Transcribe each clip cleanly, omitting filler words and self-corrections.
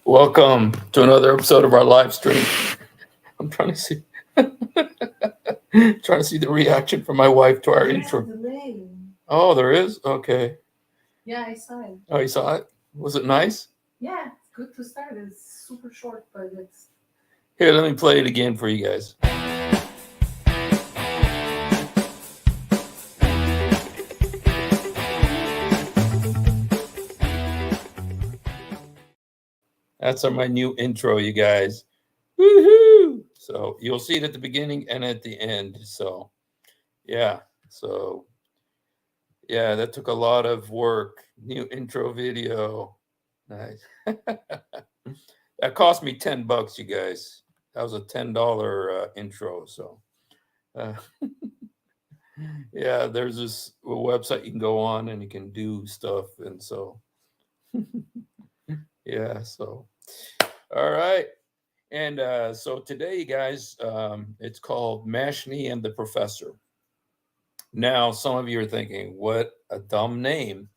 Welcome to another episode of our live stream. I'm trying to see trying to see the reaction from my wife to our intro. Delay. Oh, there is? Okay. Yeah, I saw it. Oh, you saw it? Was it nice? Yeah, it's good to start. It's super short, but it's Here, let me play it again for you guys. That's my new intro, you guys. Woohoo! So you'll see it at the beginning and at the end. So yeah. So yeah, that took a lot of work. New intro video. Nice. That cost me $10, you guys. That was a $10 intro. So uh, yeah, there's this website you can go on and you can do stuff. And so yeah, so all right. And so today, you guys, it's called Mashni and the Professor. Now, some of you are thinking, what a dumb name.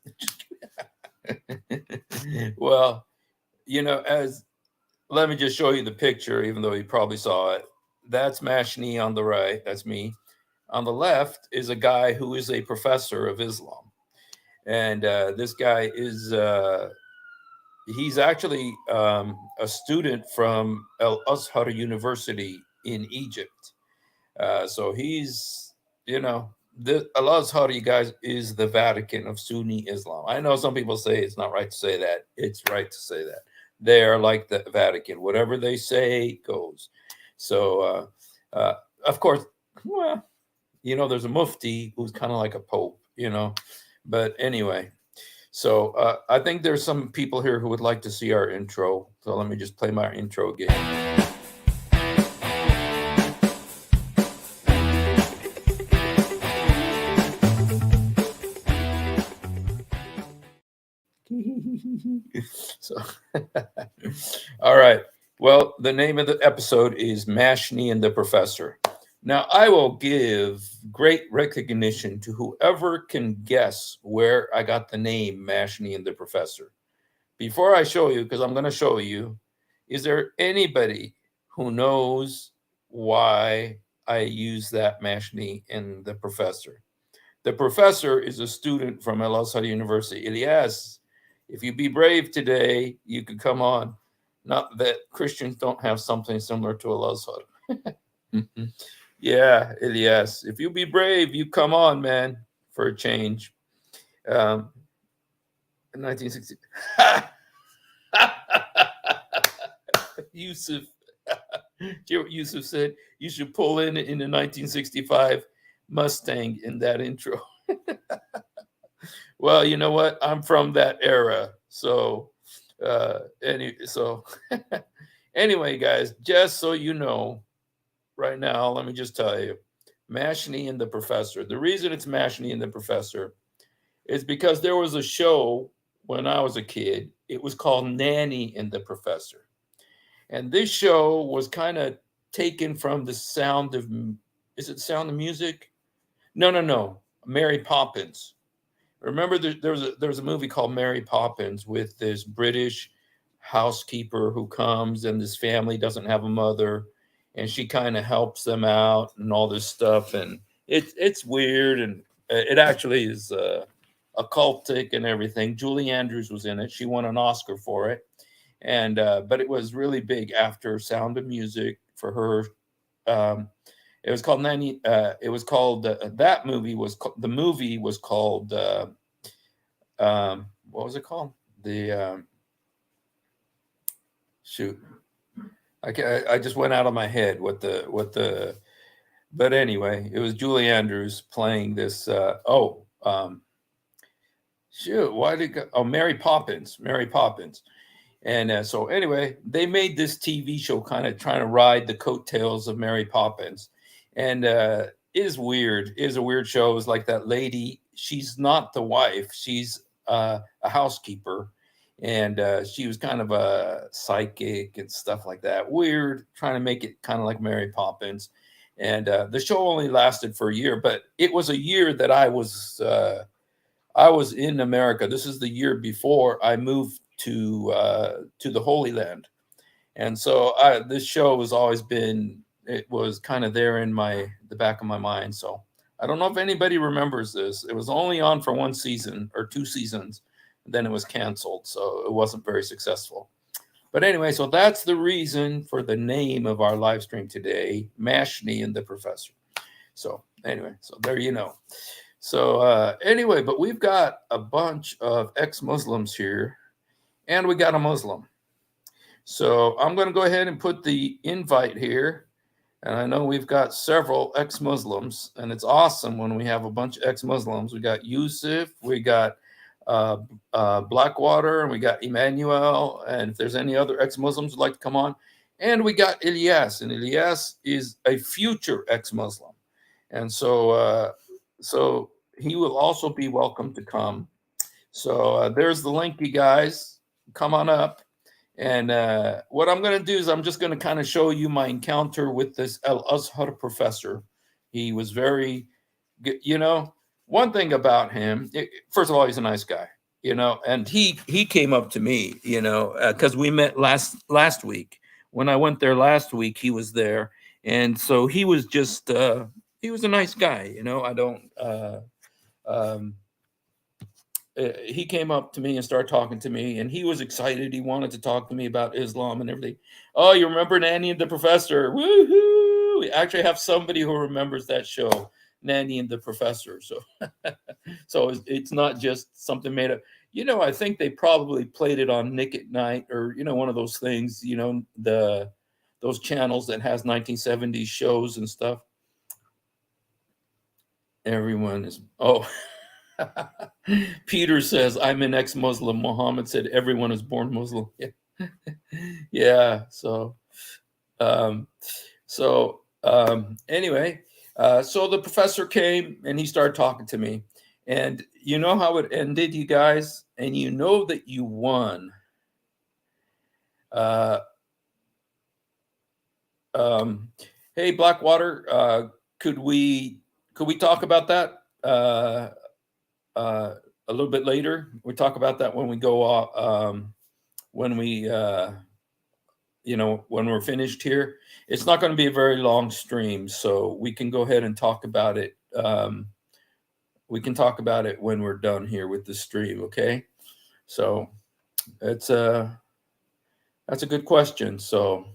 Well, as let me just show you the picture, even though you probably saw it. That's Mashni on the right. That's me. On the left is a guy who is a professor of Islam. And this guy is, he's actually a student from Al Azhar University in Egypt. So he's, the Al Azhar, you guys, is the Vatican of Sunni Islam. I know some people say it's not right to say that. It's right to say that. They are like the Vatican. Whatever they say goes. So, of course, well, there's a mufti who's kind of like a pope. But anyway, so I think there's some people here who would like to see our intro. So let me just play my intro again. So, all right. Well, the name of the episode is Mashni and the Professor. Now, I will give great recognition to whoever can guess where I got the name Mashni and the Professor. Before I show you, because I'm going to show you, is there anybody who knows why I use that Mashni and the Professor? The professor is a student from Al Azhar University. Elias, if you be brave today, you could come on. Not that Christians don't have something similar to Al Azhar. Yeah, Elias, if you be brave, you come on, man, for a change. 1960. Yusuf. Do you hear what Yusuf said? You should pull in the 1965 Mustang in that intro. Well, you know what? I'm from that era. So, anyway, guys, just so you know, right now, let me just tell you, Mashni and the Professor. The reason it's Mashni and the Professor is because there was a show when I was a kid. It was called Nanny and the Professor. And this show was kind of taken from the Sound of, is it Sound of Music? No. Mary Poppins. Remember, there was a movie called Mary Poppins with this British housekeeper who comes and this family doesn't have a mother, and she kind of helps them out and all this stuff, and it's weird, and it actually is occultic and everything. Julie Andrews was in it. She won an Oscar for it, and but it was really big after Sound of Music for her. It was called 90. It was called that movie was the movie was called what was it called? The shoot, I just went out of my head what the. But anyway, it was Julie Andrews playing this. Shoot, why did it go? Oh, Mary Poppins, and so anyway, they made this TV show kind of trying to ride the coattails of Mary Poppins, and is weird. Is a weird show. It was like that lady. She's not the wife. She's a housekeeper, and she was kind of a psychic and stuff like that. Weird, trying to make it kind of like Mary Poppins. And the show only lasted for a year, but it was a year that I was in America. This is the year before I moved to the Holy Land. And so this show has always been, it was kind of there in the back of my mind. So I don't know if anybody remembers this. It was only on for one season or two seasons, and then it was canceled. So it wasn't very successful. But anyway, so that's the reason for the name of our live stream today, Mashni and the Professor. So anyway, so there you know. So anyway, but we've got a bunch of ex-Muslims here, and we got a Muslim. So I'm going to go ahead and put the invite here. And I know we've got several ex-Muslims, and it's awesome when we have a bunch of ex-Muslims. We got Yusuf, we got Blackwater, and we got Emmanuel. And if there's any other ex-Muslims who'd like to come on. And we got Ilyas, and Ilyas is a future ex-Muslim. And so he will also be welcome to come. So there's the link, you guys. Come on up. And what I'm going to do is I'm just going to kind of show you my encounter with this Al-Azhar professor. He was very, one thing about him, first of all, he's a nice guy, and he came up to me, because we met last week. When I went there last week, he was there. And so he was just, he was a nice guy, I don't, he came up to me and started talking to me, and he was excited. He wanted to talk to me about Islam and everything. Oh, you remember Nanny and the Professor? Woohoo! We actually have somebody who remembers that show, Nanny and the Professor. So, so it's not just something made up. I think they probably played it on Nick at Night, or one of those things. Those channels that has 1970s shows and stuff. Everyone is Peter says, I'm an ex-Muslim. Muhammad said, everyone is born Muslim. Yeah. So anyway, so the professor came and he started talking to me. And you know how it ended, you guys? And you know that you won. Hey, Blackwater, could we talk about that? A little bit later. We talk about that when we go off, when we're finished here. It's not going to be a very long stream, so we can go ahead and talk about it. We can talk about it when we're done here with the stream, okay? So that's a good question. So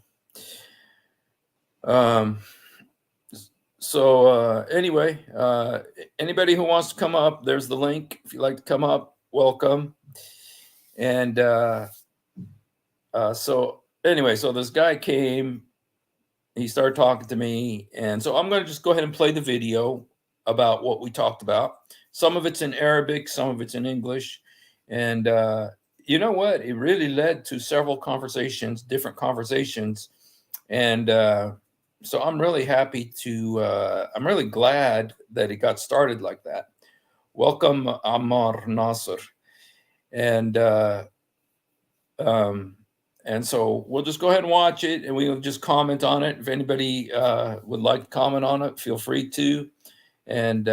anyway, anybody who wants to come up, there's the link. If you'd like to come up, welcome. And so anyway, so this guy came, he started talking to me. And so I'm going to just go ahead and play the video about what we talked about. Some of it's in Arabic, some of it's in English. And you know what? It really led to several conversations, different conversations. And so I'm really happy I'm really glad that it got started like that. Welcome, Ammar Nasser. And so we'll just go ahead and watch it, and we'll just comment on it. If anybody would like to comment on it, feel free to. And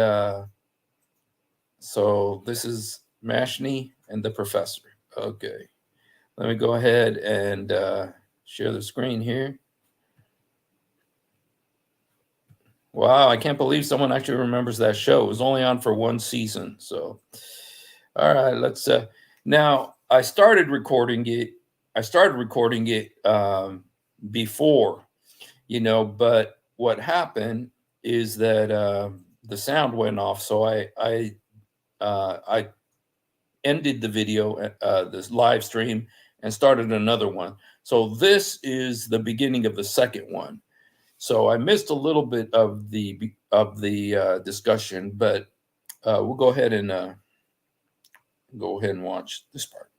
so this is Mashni and the Professor. Okay. Let me go ahead and share the screen here. Wow, I can't believe someone actually remembers that show. It was only on for one season. So, all right, let's. Now, I started recording it before, but what happened is that the sound went off. So I ended the video, this live stream, and started another one. So this is the beginning of the second one. So I missed a little bit of the discussion, but we'll go ahead and watch this part.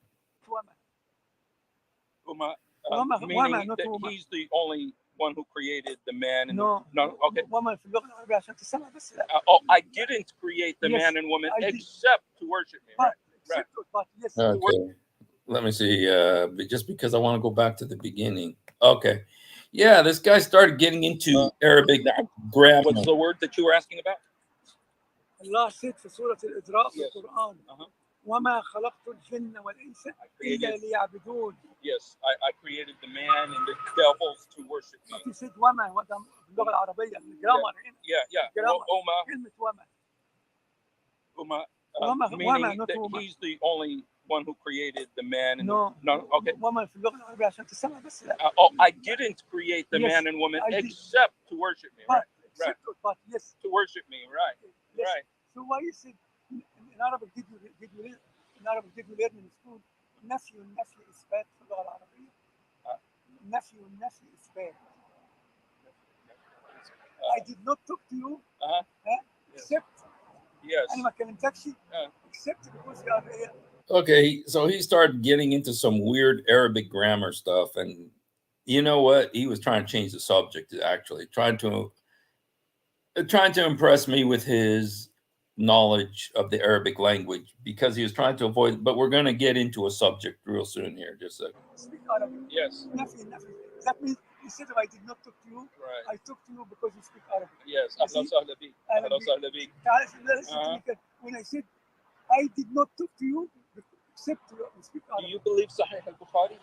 Meaning that he's the only one who created the man and okay. I didn't create the man and woman except to worship me. Right. Okay. Let me see. Just because I want to go back to the beginning. Okay. Yeah, this guy started getting into Arabic grammar. What's the word that you were asking about? Allah said في سورة الإسراء في القرآن وما خلقت الجن والإنس إلا ليعبدون. Yes, I created the man and the devils to worship me. But you said وما باللغة العربية الجرامر هنا Yeah. الجرامر Oma, كلمة وما meaning not that Oma. he's the only one who created the man and No. okay. وما في اللغة العربية عشان تسمع بس لا. I didn't create the Yes, man and woman I did. except to worship me, right? But, but yes. To worship me, right? Yes. Right. So why you said in Arabic did you learn in school نفي والنفي إثبات في اللغة العربية؟ نفي والنفي إثبات. I did not talk to you except أنا ما كلمتكش except because you are here. Okay, so he started getting into some weird Arabic grammar stuff, and you know what? He was trying to change the subject, actually, trying to impress me with his knowledge of the Arabic language, because he was trying to avoid. But we're going to get into a subject real soon here. Just a second. Speak Arabic. Yes. Nothing. That means instead of I did not talk to you, right. I talked to you because you speak Arabic. Yes. أهلا وسهلا بك. أهلا وسهلا بك. When I said I did not talk to you except you speak Arabic. Do you believe Sahih al-Bukhari?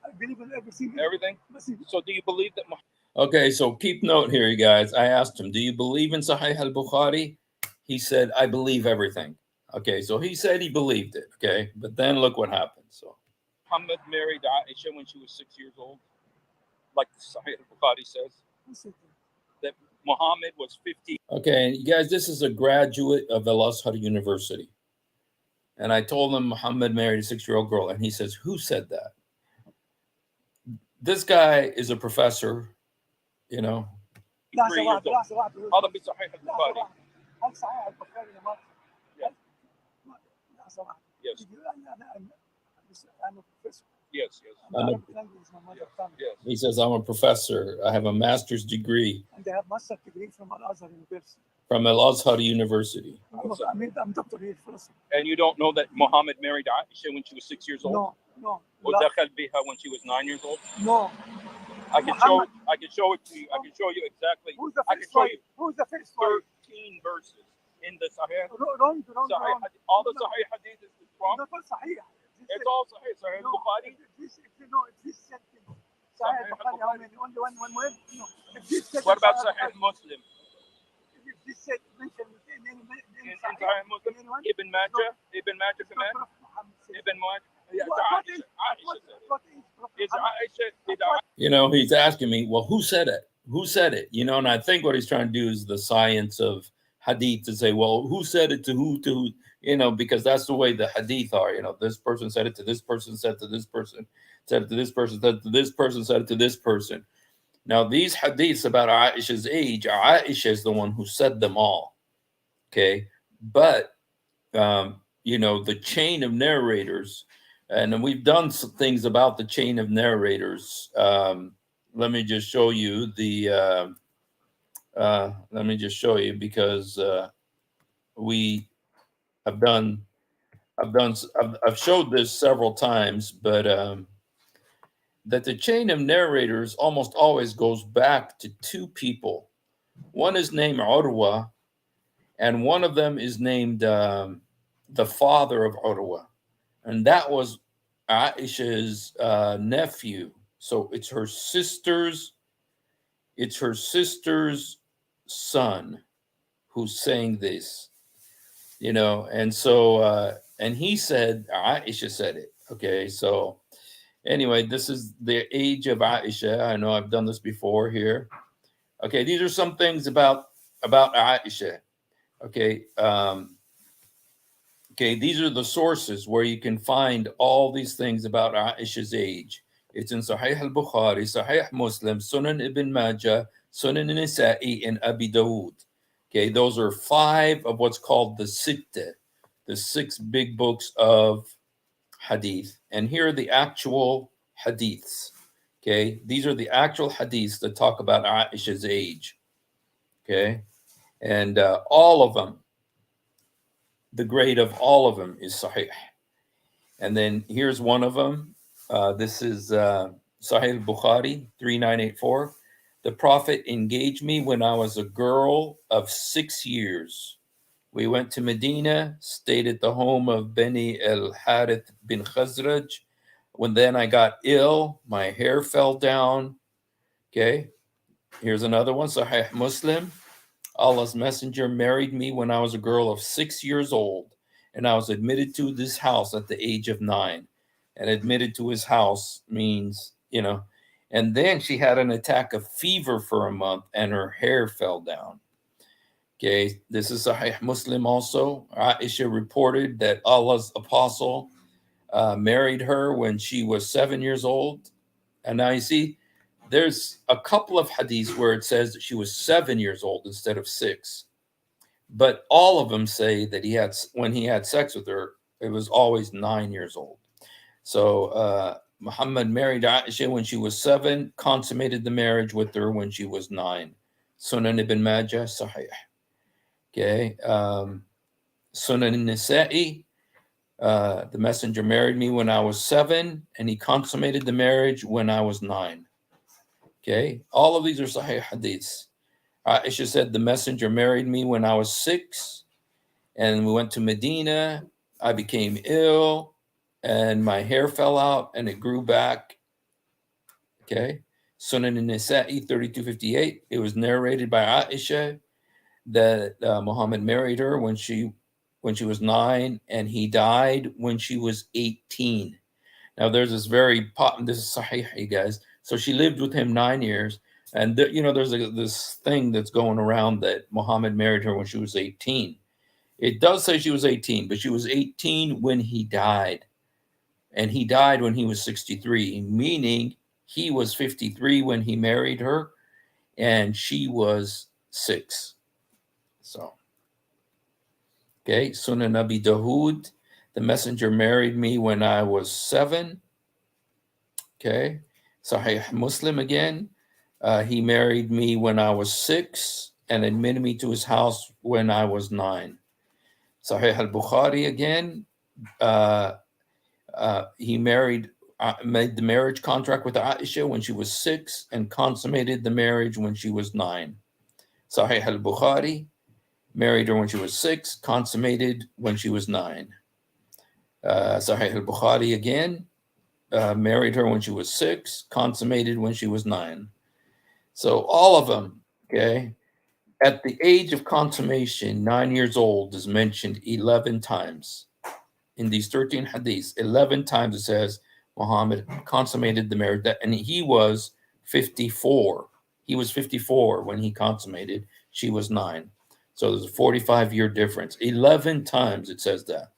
I believe in everything. Everything? So do you believe that? Okay, so keep note here, you guys. I asked him, do you believe in Sahih al-Bukhari? He said, I believe everything. Okay, so he said he believed it, okay? But then look what happened. So Muhammad married Aisha when she was 6 years old, like Sahih al-Bukhari says. That Muhammad was 15. Okay, you guys, this is a graduate of Al-Azhar University. And I told him Muhammad married a 6-year-old girl, and he says, who said that? This guy is a professor, you know. هذا في صحيح البخاري. هل صحيح البخاري يا مارك؟ Yes. I'm a professor. Yes. He says, I'm a professor. I have a master's degree. And I have master's degree from Al-Azhar University. From Al-Azhar University. I'm Dr. here. And you don't know that Muhammad married Aisha when she was 6 years old? No. ودخل بها when she was 9 years old? No. I can show it to you. I can show you exactly. Who's the first one? Who's the first one? 13 verses in the Sahih. Wrong. All the Sahih hadith is wrong. Not Sahih. It's all Sahih. Sahih Bukhari. If this sentence, Sahih Bukhari, how many? Only one word? No. What about Sahih Muslim? If this said mentioned in Sahih Muslim, Ibn Majah كمان. Ibn Majah. You know, he's asking me, well, who said it? Who said it? You know, and I think what he's trying to do is the science of hadith, to say, well, who said it to who, you know, because that's the way the hadith are. You know, this person said it to this person, said it to this person, said it to this person, said it to this person, said it to this person. Now, these hadiths about Aisha's age, Aisha is the one who said them all. Okay. But, you know, the chain of narrators, and we've done some things about the chain of narrators. Let me just show you the, let me just show you, because I've showed this several times, but that the chain of narrators almost always goes back to two people. One is named Urwa, and one of them is named the father of Urwa, and that was Aisha's nephew. So it's her sister's son who's saying this, you know. And so and he said, Aisha said it. Okay, so anyway, this is the age of Aisha. I know I've done this before here. Okay, these are some things about Aisha. Okay, okay, these are the sources where you can find all these things about Aisha's age. It's in Sahih al-Bukhari, Sahih Muslim, Sunan Ibn Majah, Sunan Nisa'i, and Abi Dawud. Okay, those are 5 of what's called the Sittah, the 6 big books of hadith. And here are the actual hadiths. Okay, these are the actual hadiths that talk about Aisha's age. Okay, and all of them, the grade of all of them is Sahih. And then here's one of them. This is Sahih Bukhari 3984. The Prophet engaged me when I was a girl of 6 years. We went to Medina, stayed at the home of Beni el Harith bin Khazraj. When then I got ill, my hair fell down. Okay, here's another one, Sahih Muslim. Allah's Messenger married me when I was a girl of 6 years old, and I was admitted to this house at the age of 9. And admitted to his house means, and then she had an attack of fever for a month and her hair fell down. Okay, this is Sahih Muslim also. Aisha reported that Allah's apostle married her when she was 7 years old. And now you see, there's a couple of hadiths where it says that she was 7 years old instead of 6. But all of them say that when he had sex with her, it was always 9 years old. So Muhammad married Aisha when she was 7, consummated the marriage with her when she was 9. Sunan ibn Majah, Sahih. Okay. Sunan Nisa'i, the messenger married me when I was 7, and he consummated the marriage when I was 9. Okay. All of these are Sahih hadiths. Aisha said the messenger married me when I was 6, and we went to Medina. I became ill, and my hair fell out, and it grew back. Okay. Sunan Nisa'i 3258. It was narrated by Aisha that Muhammad married her when she was 9, and he died when she was 18. Now there's this this is Sahih, you guys. So she lived with him 9 years, and there's this thing that's going around that Muhammad married her when she was 18. It does say she was 18, but she was 18 when he died, and he died when he was 63, meaning he was 53 when he married her, and she was 6. So, okay, Sunan Abi Dawood, the messenger married me when I was 7. Okay, Sahih Muslim again, he married me when I was 6 and admitted me to his house when I was 9. Sahih al-Bukhari again, he made the marriage contract with Aisha when she was 6 and consummated the marriage when she was 9. Sahih al-Bukhari, married her when she was 6, consummated when she was 9. Sahih al-Bukhari again, married her when she was 6, consummated when she was 9. So all of them, okay, at the age of consummation, 9 years old is mentioned 11 times. In these 13 hadiths, 11 times it says Muhammad consummated the marriage, and he was 54. He was 54 when he consummated. She was 9. So there's a 45-year difference. 11 times it says that.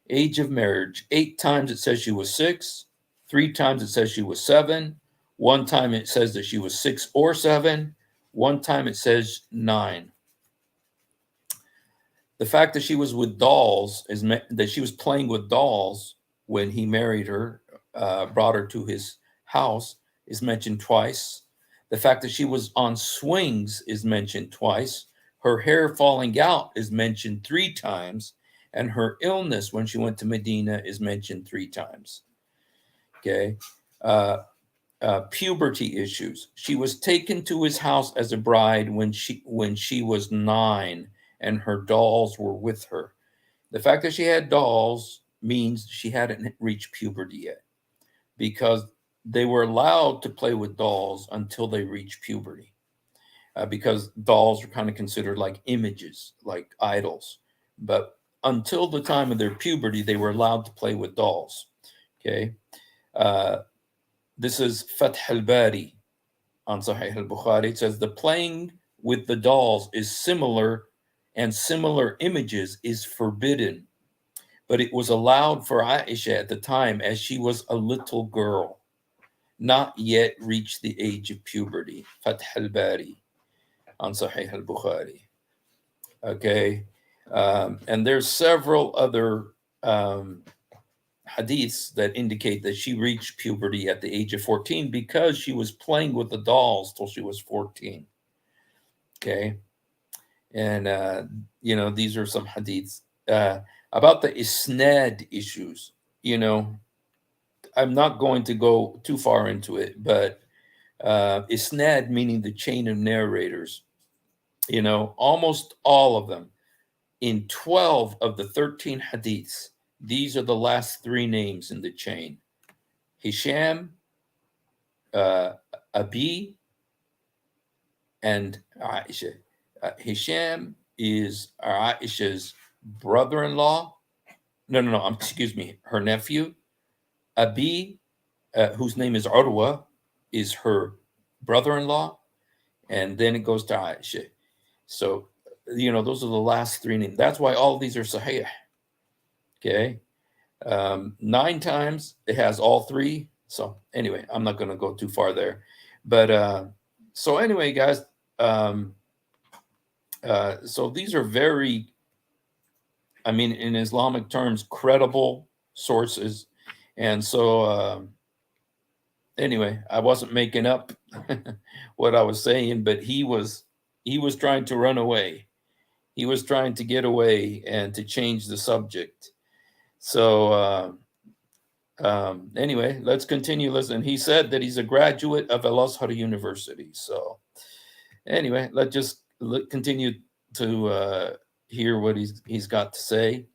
Age of marriage, 8 times it says she was 6. 3 times it says she was 7. 1 time it says that she was 6 or 7. 1 time it says 9. The fact that she was with dolls that she was playing with dolls when he married her, brought her to his house, is mentioned twice. The fact that she was on swings is mentioned twice. Her hair falling out is mentioned 3 times, and her illness when she went to Medina is mentioned 3 times. Okay. Puberty issues. She was taken to his house as a bride when she was 9, and her dolls were with her. The fact that she had dolls means she hadn't reached puberty yet, because they were allowed to play with dolls until they reached puberty, because dolls are kind of considered like images, like idols. But until the time of their puberty, they were allowed to play with dolls. Okay. This is Fath al-Bari on Sahih al-Bukhari. It says the playing with the dolls is similar, and similar images is forbidden, but it was allowed for Aisha at the time as she was a little girl, not yet reached the age of puberty. Fath al-Bari on Sahih al-Bukhari. Okay. And there's several other hadiths that indicate that she reached puberty at the age of 14 because she was playing with the dolls till she was 14. Okay. And, these are some hadiths. About the isnad issues, I'm not going to go too far into it, but isnad meaning the chain of narrators, almost all of them in 12 of the 13 hadiths, these are the last three names in the chain: Hisham, Abi, and Aisha. Hisham is Aisha's brother-in-law. No. Excuse me, her nephew. Abi, whose name is Urwa, is her brother-in-law, and then it goes to Aisha. So, those are the last three names. That's why all of these are Sahih. Okay. 9 times it has all three. So anyway, I'm not going to go too far there. But so anyway, guys, so these are very, I mean, in Islamic terms, credible sources. And so anyway, I wasn't making up what I was saying, but he was trying to run away. He was trying to get away and to change the subject. So anyway, let's continue listening. He said that he's a graduate of Al-Azhar University. So anyway, let's just continue to hear what he's got to say.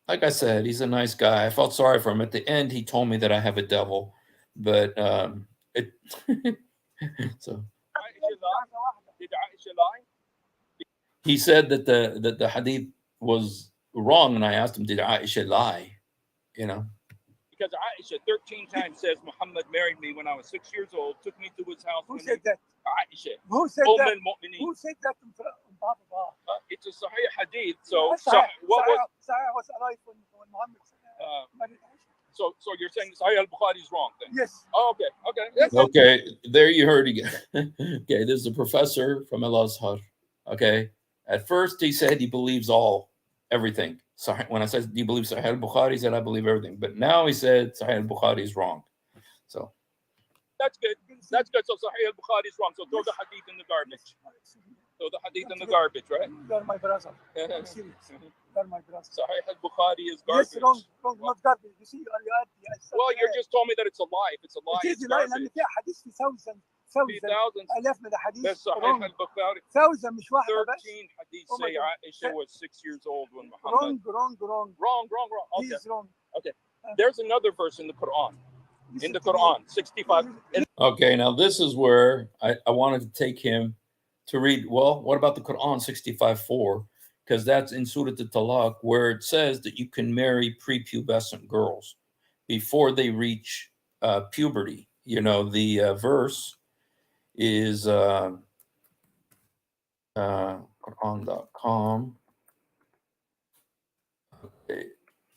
Like I said, he's a nice guy. I felt sorry for him. At the end, he told me that I have a devil, but it. So Did Aisha lie? he said that the hadith was wrong, and I asked him, "Did Aisha lie?" Because Aisha 13 times says Muhammad married me when I was 6 years old, took me to his house. Who said that? Aisha. Who said Umm that? al-Mu'mineen. Who said that on top of all? It's a Sahih hadith. So Sarah what was? was alive when Muhammad married Aisha. So you're saying Sahih al-Bukhari is wrong then? Yes. Oh, okay. Yes. Okay, there you heard again. Okay, this is a professor from Al-Azhar. Okay, at first he said he believes everything. So when I said, "Do you believe Sahih al-Bukhari?" he said, "I believe everything." But now he said Sahih al-Bukhari is wrong. So That's good. That's good. So Sahih al-Bukhari is wrong. So throw the hadith in the garbage. Throw the hadith in the garbage, right? You're my brother. I'm serious. You're my brother. Sahih al-Bukhari is garbage. Yes, wrong, not garbage. You see, Well, you just told me that it's a lie. If it's a lie, it is it's a lie. garbage. لأن فيها حديث في في thousands. آلاف من الحديث That's Sahih wrong. al-Bukhari. ثousands مش واحدة بس. 13 hadiths Oh my say God. Aisha was 6 years old when Muhammad. Wrong. Wrong. He Okay. is wrong. There's another verse in the Quran. In the Quran, 65. okay, now this is where I wanted to take him to read. Well, what about the Quran 65:4? Because that's in Surah Al-Talaq, where it says that you can marry prepubescent girls before they reach puberty. The verse is Quran.com. Okay,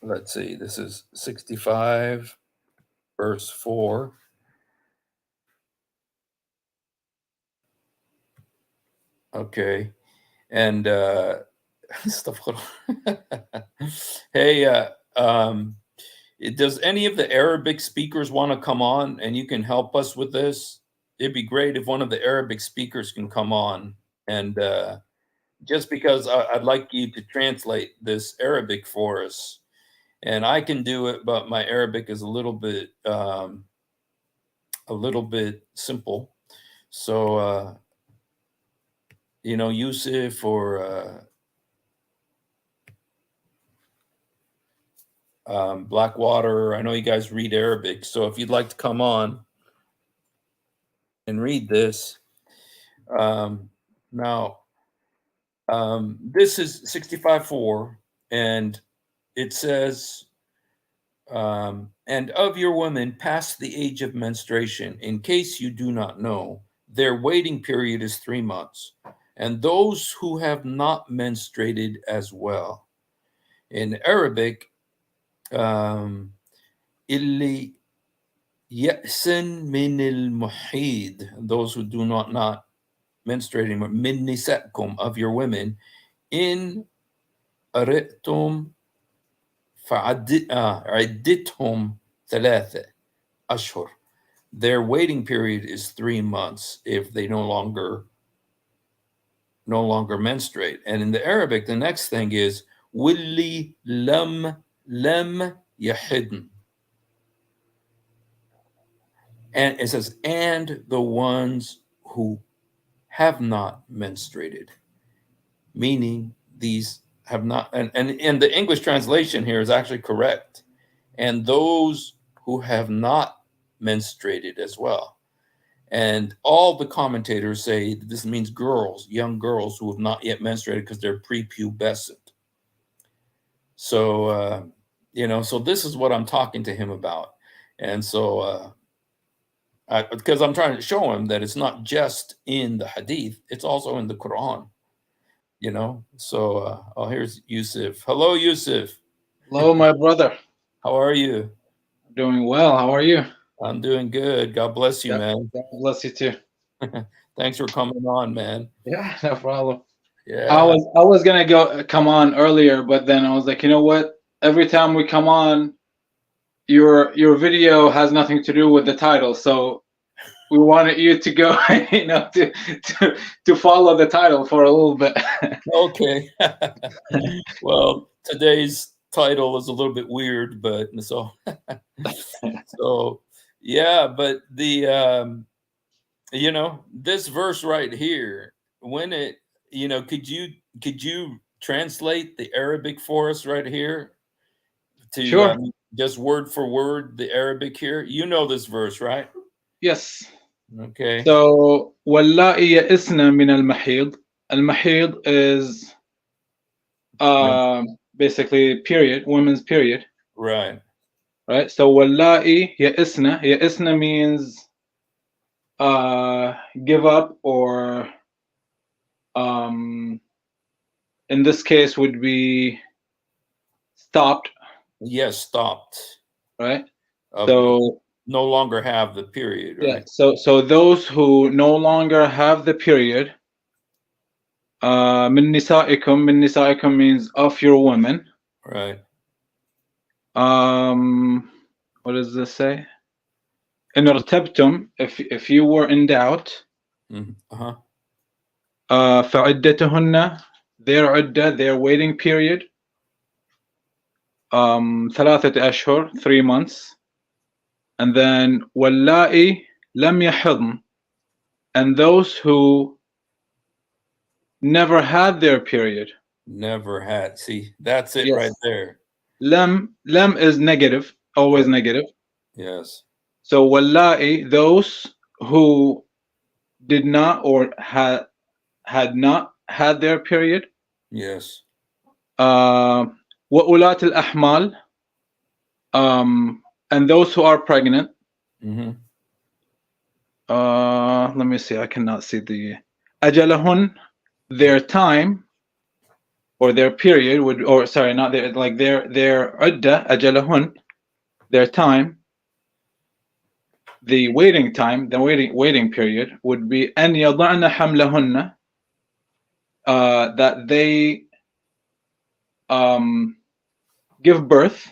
let's see. This is 65, verse 4. Okay, and hey, does any of the Arabic speakers want to come on and you can help us with this? It'd be great if one of the Arabic speakers can come on, and just because I'd like you to translate this Arabic for us, and I can do it, but my Arabic is a little bit simple. So Yusuf or Blackwater, I know you guys read Arabic, so if you'd like to come on and read this. Now, this is 65:4, and it says, and of your women past the age of menstruation, in case you do not know, their waiting period is 3 months, and those who have not menstruated as well. In Arabic, illi ya'san min al-muhid, those who do not menstruate anymore, min nisakum, of your women, in aritum fa'addithum thalatha ashhur. Their waiting period is 3 months if they no longer menstruate. And in the Arabic, the next thing is willi lam yahidn. And it says, and the ones who have not menstruated. meaning these have not, and the English translation here is actually correct. And those who have not menstruated as well. And all the commentators say that this means girls, young girls who have not yet menstruated because they're prepubescent. So, so this is what I'm talking to him about. And so, because I'm trying to show him that it's not just in the hadith, it's also in the Quran, So, here's Yusuf. Hello, Yusuf. Hello, my brother. How are you? Doing well. How are you? I'm doing good. God bless you, God, man. God bless you too. Thanks for coming on, man. Yeah, no problem. Yeah. I was gonna come on earlier, but then I was like, you know what? Every time we come on, your video has nothing to do with the title, so we wanted you to go, to follow the title for a little bit. Okay. Well, today's title is a little bit weird, but so yeah, but the this verse right here, when it could you translate the Arabic for us right here to Sure. just word for word the Arabic here? You know this verse, right? Yes. Okay. So واللائي يئسن من المحيض. المحيض is basically period, women's period. Right. Right. So واللائي يئسن. يئسن means give up, or in this case would be stopped. Yes, stopped. Right. So no longer have the period, right? Yeah. So those who no longer have the period, من نسائكم means of your women. Right. What does this say? إن ارتبتم, if you were in doubt. Uh-huh. فعدتهن, their عدة, their waiting period. 3 أشهر, 3 months. And then واللائي لم يحضن, and those who never had their period. Never had. See, that's it. Yes. Right there. Lam is negative, always negative. Yes. So wallahi, those who did not or had not had their period. Yes. Wa ulat al-ahmal, and those who are pregnant. Mm-hmm. Let me see. I cannot see the ajalahun, their time or their period would, or sorry, not their, like their udda, ajalahun, their time. The waiting time, the waiting period would be أن يضعن حملهن, that they give birth.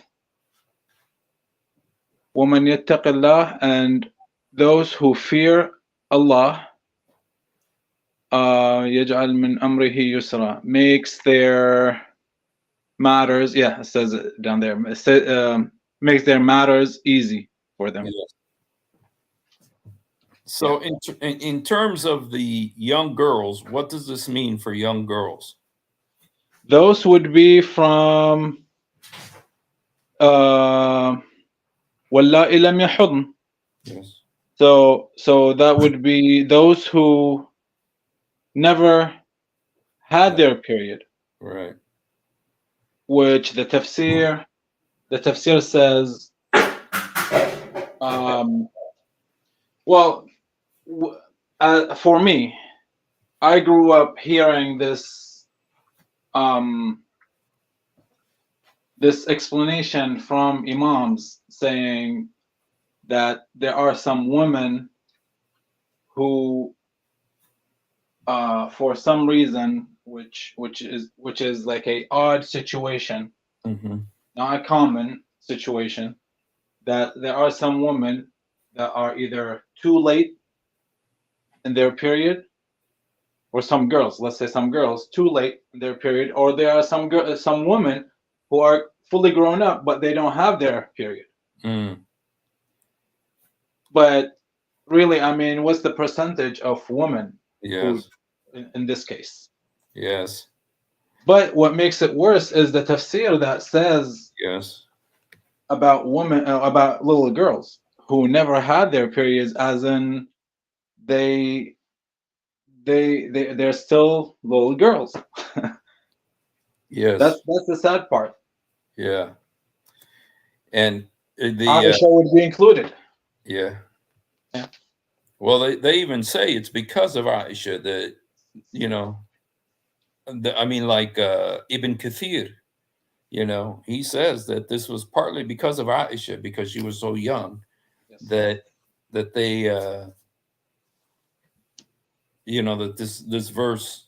ومن يتق الله, and those who fear Allah, يجعل من أمره يسرا, makes their matters, it says it down there, it says, makes their matters easy for them. Yes. So in terms of the young girls, what does this mean for young girls? Those would be from واللائي لم يحضن. Yes. So that would be those who never had their period. Right. Which the tafsir says, well, for me, I grew up hearing this this explanation from imams saying that there are some women who, for some reason, which is like a odd situation, not a common situation, that there are some women that are either too late in their period, or some girls, let's say some girls, too late in their period, or there are some women who are fully grown up but they don't have their period. But really, I mean, what's the percentage of women? Yes. In this case? Yes. But what makes it worse is the tafsir that says Yes. about women, about little girls who never had their periods, as in they they're still little girls. Yes. That's the sad part. Yeah. And the Aisha would be included. yeah. Yeah. Well, they even say it's because of Aisha that, you know, I mean, like Ibn Kathir, you know, he says that this was partly because of Aisha, because she was so young, Yes. that they, you know, that this verse,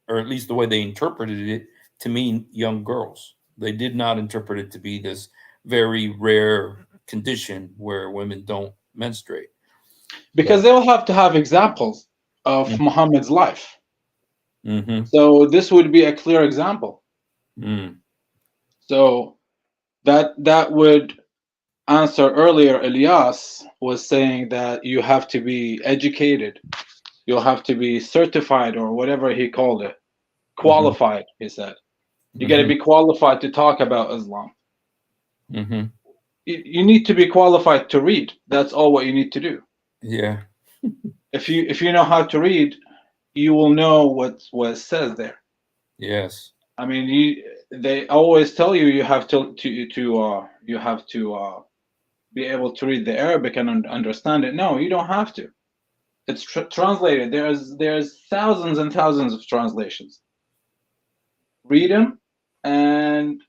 or at least the way they interpreted it, to mean young girls. They did not interpret it to be this very rare condition where women don't menstruate. Because they will have to have examples of Muhammad's life. Mm-hmm. So this would be a clear example. Mm. So that would answer earlier. Elias was saying that you have to be educated, you'll have to be certified, or whatever he called it, qualified. He said you got to be qualified to talk about Islam. Mm-hmm. You need to be qualified to read. That's all what you need to do. Yeah. If you know how to read, you will know what it says there. Yes. I mean, they always tell you you have to be able to read the Arabic and understand it. No, you don't have to. It's translated. There's thousands and thousands of translations. Read them and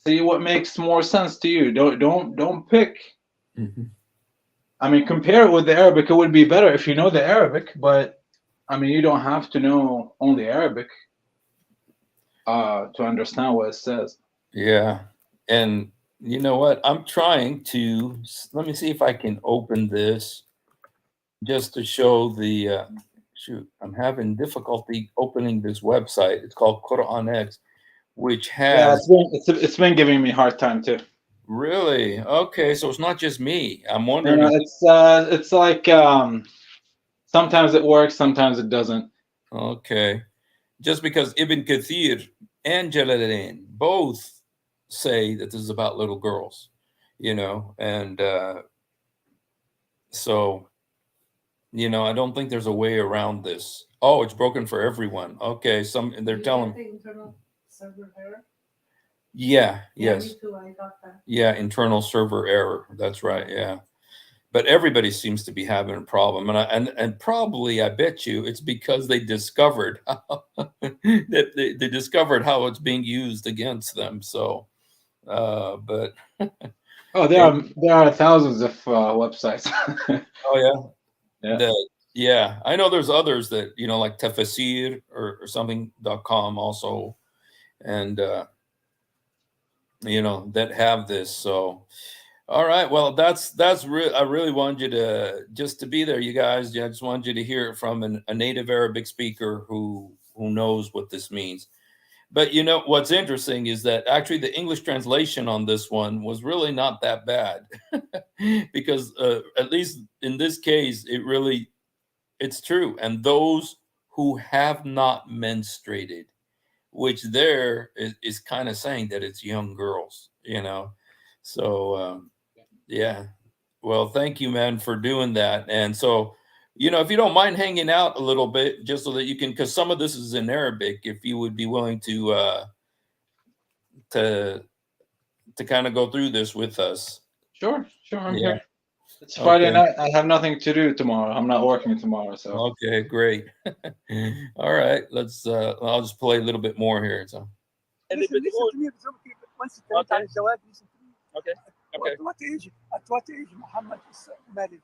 see what makes more sense to you. Don't pick. Mm-hmm. I mean, compare it with the Arabic. It would be better if you know the Arabic, but I mean, you don't have to know only Arabic to understand what it says. Yeah. And you know what? I'm trying to, let me see if I can open this just to show the, shoot, I'm having difficulty opening this website. It's called Quran X, which Yeah, has it's been giving me a hard time too. really, okay. So it's not just me. I'm No, wondering no, if, it's like sometimes it works, sometimes it doesn't. okay. Just because Ibn Kathir and Jalalain both say that this is about little girls, you know, and so, you know, I don't think there's a way around this. Oh, it's broken for everyone. Okay, they're You telling. get the internal server error. Yeah, Yeah, yes, me too. I got that. yeah, internal server error. That's right. Yeah, but everybody seems to be having a problem, and probably I bet you it's because they discovered that they discovered how it's being used against them. So, but Oh, there are thousands of websites. oh Yeah. yeah, I know there's others that, you know, like Tafasir or something.com also, and you know, that have this. So, all right, well, that's real. I really wanted you to just to be there, you guys. Yeah, I just wanted you to hear it from a native Arabic speaker who knows what this means. But you know what's interesting is that actually the English translation on this one was really not that bad, because at least in this case, it's true. And those who have not menstruated, which there is kind of saying that it's young girls, you know. So yeah, well, thank you, man, for doing that. And so, you know, if you don't mind hanging out a little bit, just so that you can, because some of this is in Arabic, if you would be willing to to kind of go through this with us. Sure, I'm Yeah. here. It's Friday Okay. night. I have nothing to do tomorrow. I'm not working tomorrow, so. Okay, great. All right, let's I'll just play a little bit more here. So Listen to me once you Okay. listen to me. Okay. Okay. At what age Muhammad is married?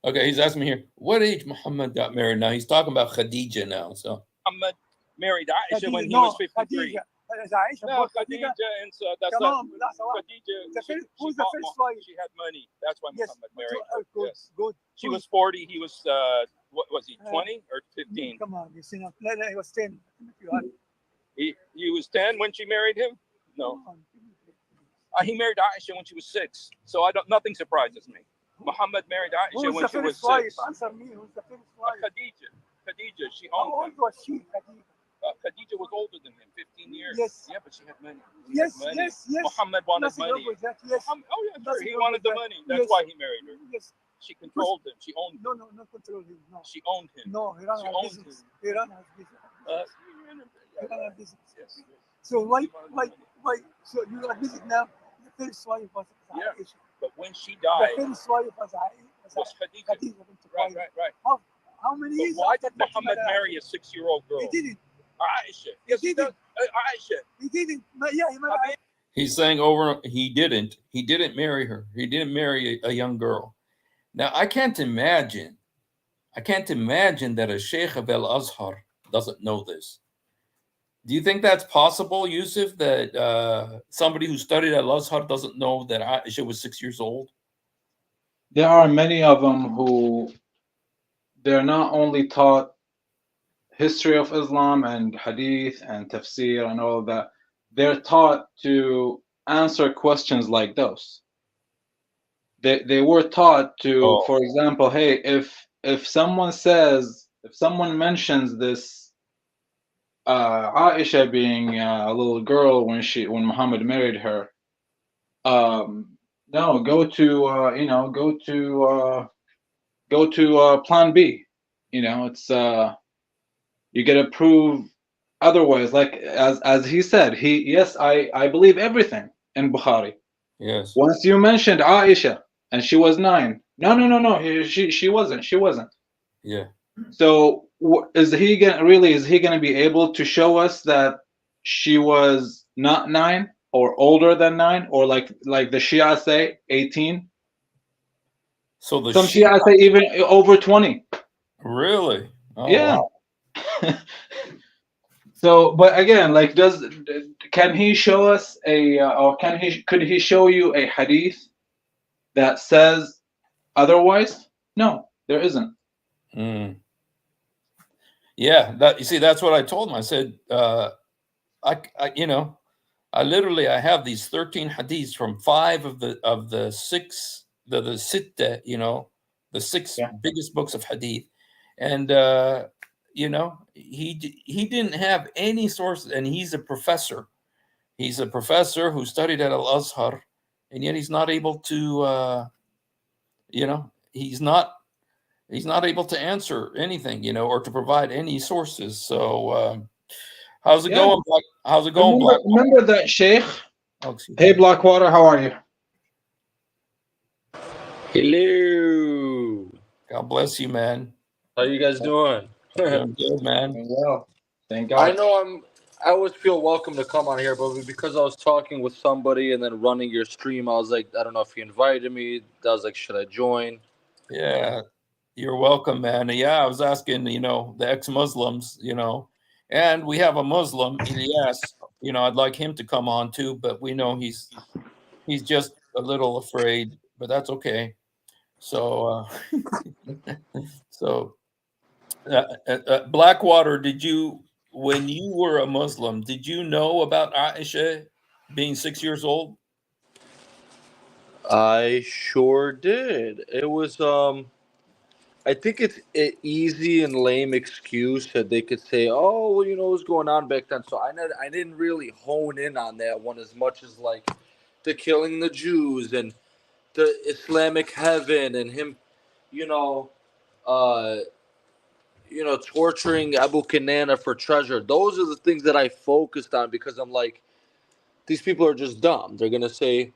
okay, he's asking me here, what age Muhammad got married? Now he's talking about Khadija now. So Muhammad married Aisha when he No, was 53. Khadija. Aisha No, bought Khadija. Khadija, and so that's Come not on, that's all right. Khadija. Who's the first wife? She had money. That's why Yes. Muhammad married her. Good, Yes. good. She was 40. He was what was he? 20 or 15? Come on, you see now. No, he was 10. He was 10 when she married him. No, Come on. he married Aisha when she was 6. So nothing surprises me. Muhammad married Aisha Who's when the she was first wife? 6. Answer me. Who's the first wife? Khadija. Khadija. She How owned old him. was she, Khadija? Khadija was older than him, 15 years. Yes. Yeah, but she had money. Yes, Money. yes, yes. Muhammad wanted Nothing wrong money. with that. Yes. Oh yeah, sure. Nothing He wrong wanted with the that. money. That's Yes. why he married her. Yes. She controlled him. She owned him. No, no, not control him. No. She owned him. No, he ran She a owned business. him. He ran a business. He ran a business. Yes. So why, She wanted the why, money. why? So you admit it now. The first wife was Yeah. Aisha. But when she The died, first wife was was Khadija. Khadija bint Right, Khuwaylid. right. How many But years why after did that Muhammad married marry a 6-year-old girl? He didn't. Aisha. Yes, he didn't. does. Aisha. He didn't. Yeah, he married. He's saying he didn't marry her. He didn't marry a young girl. Now I can't imagine that a Sheikh of Al Azhar doesn't know this. Do you think that's possible, Yusuf, that somebody who studied at Al Azhar doesn't know that Aisha was 6 years old? There are many of them who they're not only taught history of Islam and hadith and tafsir and all of that, they're taught to answer questions like those. They were taught to, for example, hey, if someone mentions this Aisha being a little girl when Muhammad married her, no, go to plan B. It's you get to prove otherwise. Like as he said, yes, I believe everything in Bukhari. Yes. Once you mentioned Aisha and she was 9. No. She wasn't. Yeah. So is he gonna be able to show us that she was not 9 or older than 9 or like the Shia say 18? So the Some Shia say even over 20. Really? Oh, Yeah. wow. So, but again, like, can he show us or could he show you a hadith that says otherwise? No, there isn't. Mm. Yeah, that's what I told him. I said, I have these 13 hadiths from 5 of the 6 the sitta, the 6 biggest books of hadith, and he didn't have any source, and he's a professor. He's a professor who studied at Al Azhar, and yet he's not able to, he's not able to answer anything, or to provide any sources. So, how's it going? How's it going, Remember that Sheikh? Oh, excuse Hey, me. Blackwater, how are you? Hello. God bless you, man. How you guys doing? Doing good, man. Well, thank God. I know I always feel welcome to come on here, but because I was talking with somebody and then running your stream, I was like, I don't know if you invited me. I was like, should I join? Yeah, you're welcome, man. Yeah, I was asking, the ex-Muslims, and we have a Muslim, Ilyas, I'd like him to come on too, but we know he's just a little afraid, but that's okay. So, Blackwater, when you were a Muslim, did you know about Aisha being 6 years old? I sure did. It was I think it's an easy and lame excuse that they could say, "Oh, well, what's going on back then." So I didn't really hone in on that one as much as like the killing the Jews and the Islamic heaven and him, uh, torturing Abu Kanana for treasure. Those are the things that I focused on because I'm like, these people are just dumb. They're gonna say.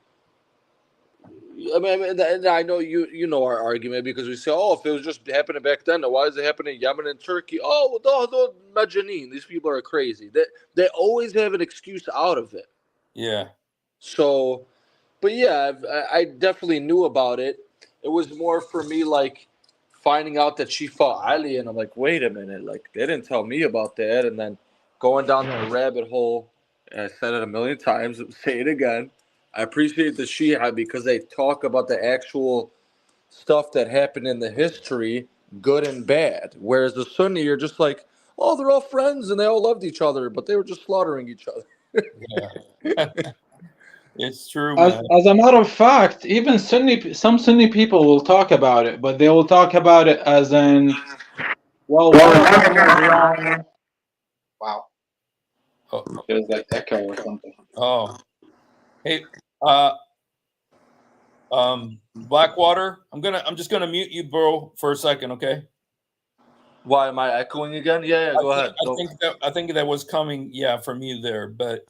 And I know you know our argument because we say, oh, if it was just happening back then, why is it happening in Yemen and Turkey? Oh, well, Majaneen, these people are crazy. They always have an excuse out of it. Yeah. So, but yeah, I definitely knew about it. It was more for me like finding out that she fought Ali, and I'm like, wait a minute, like they didn't tell me about that, and then going down that rabbit hole. And I said it a million times. Say it again. I appreciate the Shia because they talk about the actual stuff that happened in the history, good and bad. Whereas the Sunni, you're just like, oh, they're all friends and they all loved each other, but they were just slaughtering each other. Yeah. It's true, As, man. as a matter of fact, even some Sunni people will talk about it, but they will talk about it as in, well, one of them was wrong. Wow. Oh, There's like echo or something. oh. Hey, Blackwater, I'm just gonna mute you, bro, for a second, okay? Why am I echoing again? Yeah, go ahead. Go. I think that was coming, yeah, from you there, but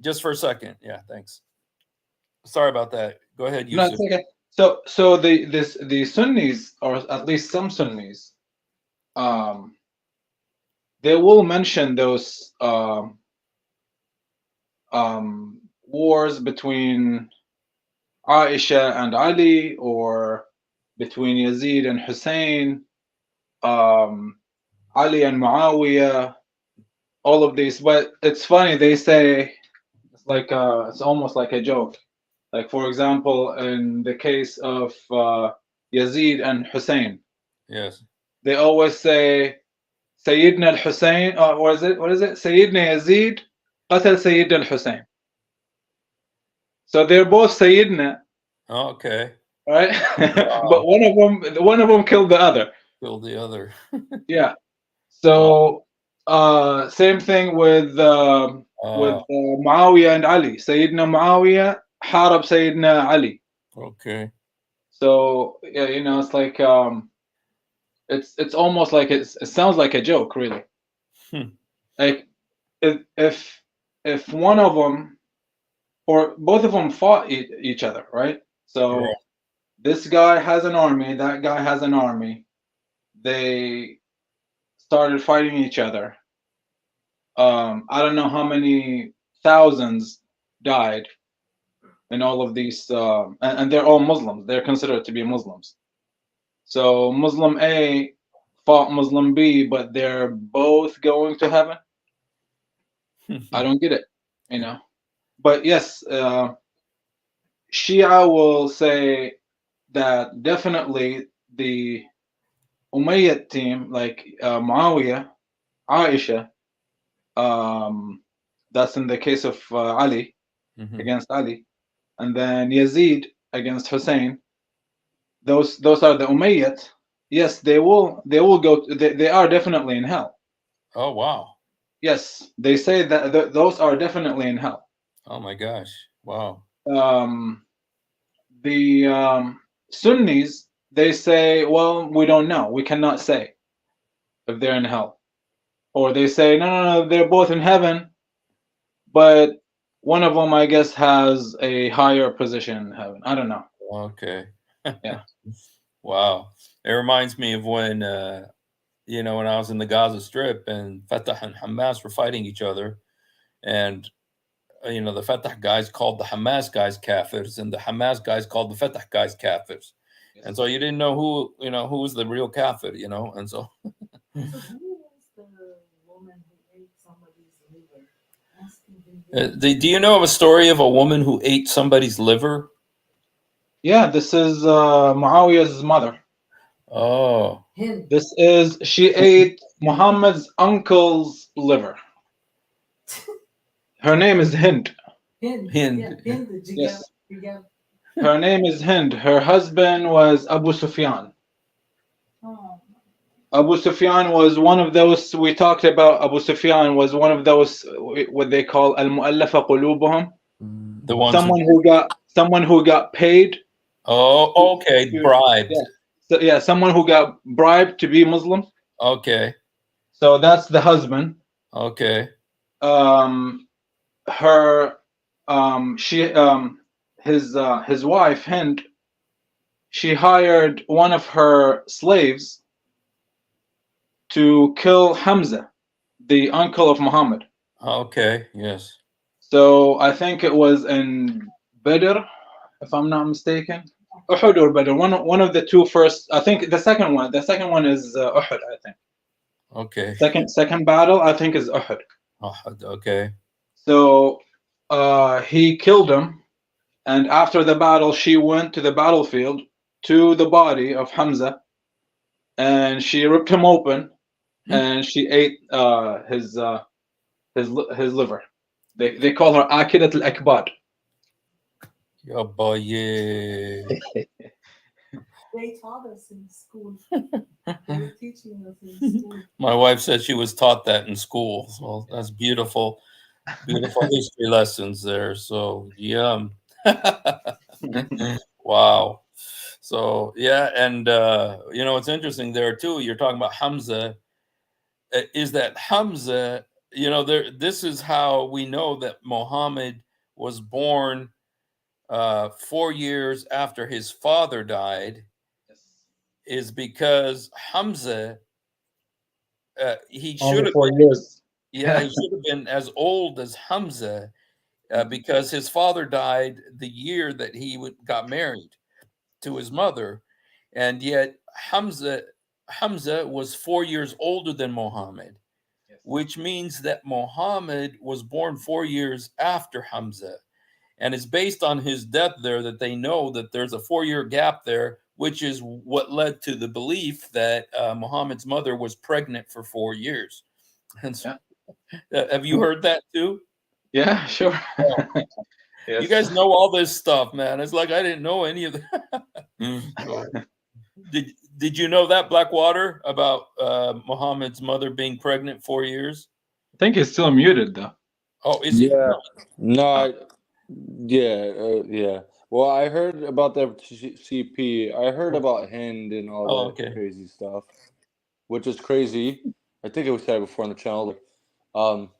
just for a second, yeah, thanks. Sorry about that. Go ahead, No, Yusuf. it's okay. So the Sunnis, or at least some Sunnis, they will mention those wars between Aisha and Ali, or between Yazid and Hussein, Ali and Muawiyah, all of these. But it's funny, they say it's like it's almost like a joke. Like, for example, in the case of Yazid and Hussein, Yes. they always say Sayyidina al-Hussein, or what is it? Sayyidina Yazid قتل Sayyidina al-Hussein. So they're both Sayyidina, Okay. right? Wow. But one of them killed the other. Killed the other. Yeah. So same thing with Muawiyah and Ali. Sayyidina Muawiyah harab Sayyidina Ali. Okay. So yeah, it's like it's almost like it sounds like a joke, really. Like if one of them or both of them fought each other, right? So Yeah. this guy has an army, that guy has an army. They started fighting each other. I don't know how many thousands died in all of these, and they're all Muslims. They're considered to be Muslims. So Muslim A fought Muslim B, but they're both going to heaven. I don't get it, But yes, Shia will say that definitely the Umayyad team, like Muawiyah, Aisha, that's in the case of Ali, against Ali, and then Yazid against Hussein. Those are the Umayyad. Yes, they will go. They are definitely in hell. Oh, wow. Yes, they say that those are definitely in hell. Oh my gosh. Wow. The Sunnis, they say, well, we don't know. We cannot say if they're in hell. Or they say, no, they're both in heaven, but one of them, I guess, has a higher position in heaven. I don't know. Okay. Yeah. Wow. It reminds me of when when I was in the Gaza Strip and Fatah and Hamas were fighting each other, and the Fatah guys called the Hamas guys kafirs, and the Hamas guys called the Fatah guys kafirs, and so you didn't know who was the real kafir, and so. So who was the woman who ate somebody's liver? Do you know of a story of a woman who ate somebody's liver? Yeah, this is Muawiyah's mother. Oh. Hind. She ate Muhammad's uncle's liver. Her name is Hind. Hind. Hind. Yeah, Hind. Yes. Jigab. Her name is Hind. Her husband was Abu Sufyan. Oh. Abu Sufyan was one of those we talked about. Abu Sufyan was one of those what they call al-mu'allafa qulubuhum. The ones someone who got paid. Oh, okay, bribed. Someone who got bribed to be Muslim. Okay. So that's the husband. Okay. His wife Hind, she hired one of her slaves to kill Hamza, the uncle of Muhammad. Okay. Yes. So I think it was in Badr, if I'm not mistaken. Uhud or Badr, one of the two first. I think the second one is Uhud, I think. Okay. Second battle, I think, is Uhud. Uhud. Okay. So he killed him, and after the battle, she went to the battlefield to the body of Hamza, and she ripped him open, and she ate his liver. They call her Akidat al-Akbad. Oh boy, yeah. They taught us in school. They were teaching us in school. My wife said she was taught that in school. So that's beautiful. Beautiful history lessons there. So, yum. Wow. So, yeah. And, it's interesting there too. You're talking about Hamza. Is that Hamza, this is how we know that Muhammad was born 4 years after his father died, is because Hamza, he should Only have 4 years. yeah, he should have been as old as Hamza, because his father died the year that he got married to his mother, and yet Hamza was 4 years older than Muhammad, Yes. which means that Muhammad was born 4 years after Hamza. And it's based on his death there that they know that there's a 4 year gap there, which is what led to the belief that Muhammad's mother was pregnant for 4 years. And so, have you heard that too? Yeah, sure. Oh, Yes. you guys know all this stuff, man. It's like I didn't know any of that. So, did you know that, Blackwater, about Muhammad's mother being pregnant 4 years? I think he's still muted though. Oh, is he? Yeah. No, Oh. yeah. Well, I heard about the CP. I heard about Hind and all Oh, that okay. crazy stuff, which is crazy. I think it was said before on the channel. Um,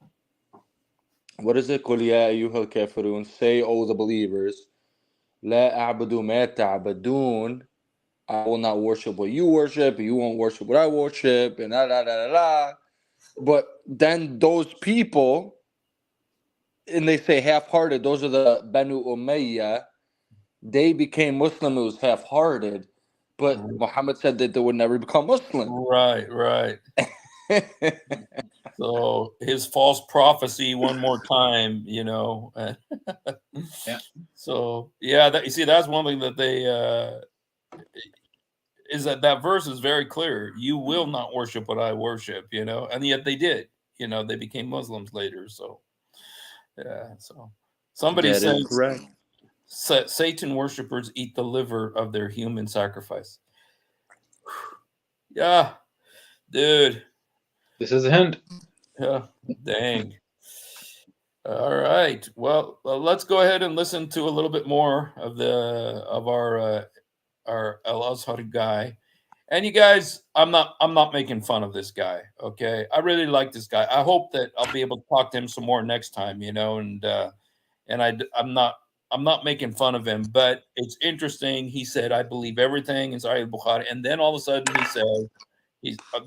what is it? قُلْ يَا أَيُّهَا الْكَافِرُونَ. Say, O the believers, لَا أَعْبُدُ مَا تَعْبُدُونَ. I will not worship what you worship, and you won't worship what I worship, and la la la la la. But then those people, and they say half-hearted. Those are the Banu Umayyah. They became Muslim. It was half-hearted, but Muhammad said that they would never become Muslim. Right. So his false prophecy one more time, Yeah. So yeah, you see, that's one thing that they is that verse is very clear. You will not worship what I worship, and yet they did. They became Muslims later. So yeah, so somebody That is says correct. Satan worshippers eat the liver of their human sacrifice. Yeah, dude. This is a hint. Yeah, dang. All right. Well, let's go ahead and listen to a little bit more of our El Azhar guy. And you guys, I'm not making fun of this guy. Okay, I really like this guy. I hope that I'll be able to talk to him some more next time. I'm not making fun of him, but it's interesting. He said, "I believe everything in Sahih Bukhari," and then all of a sudden he said,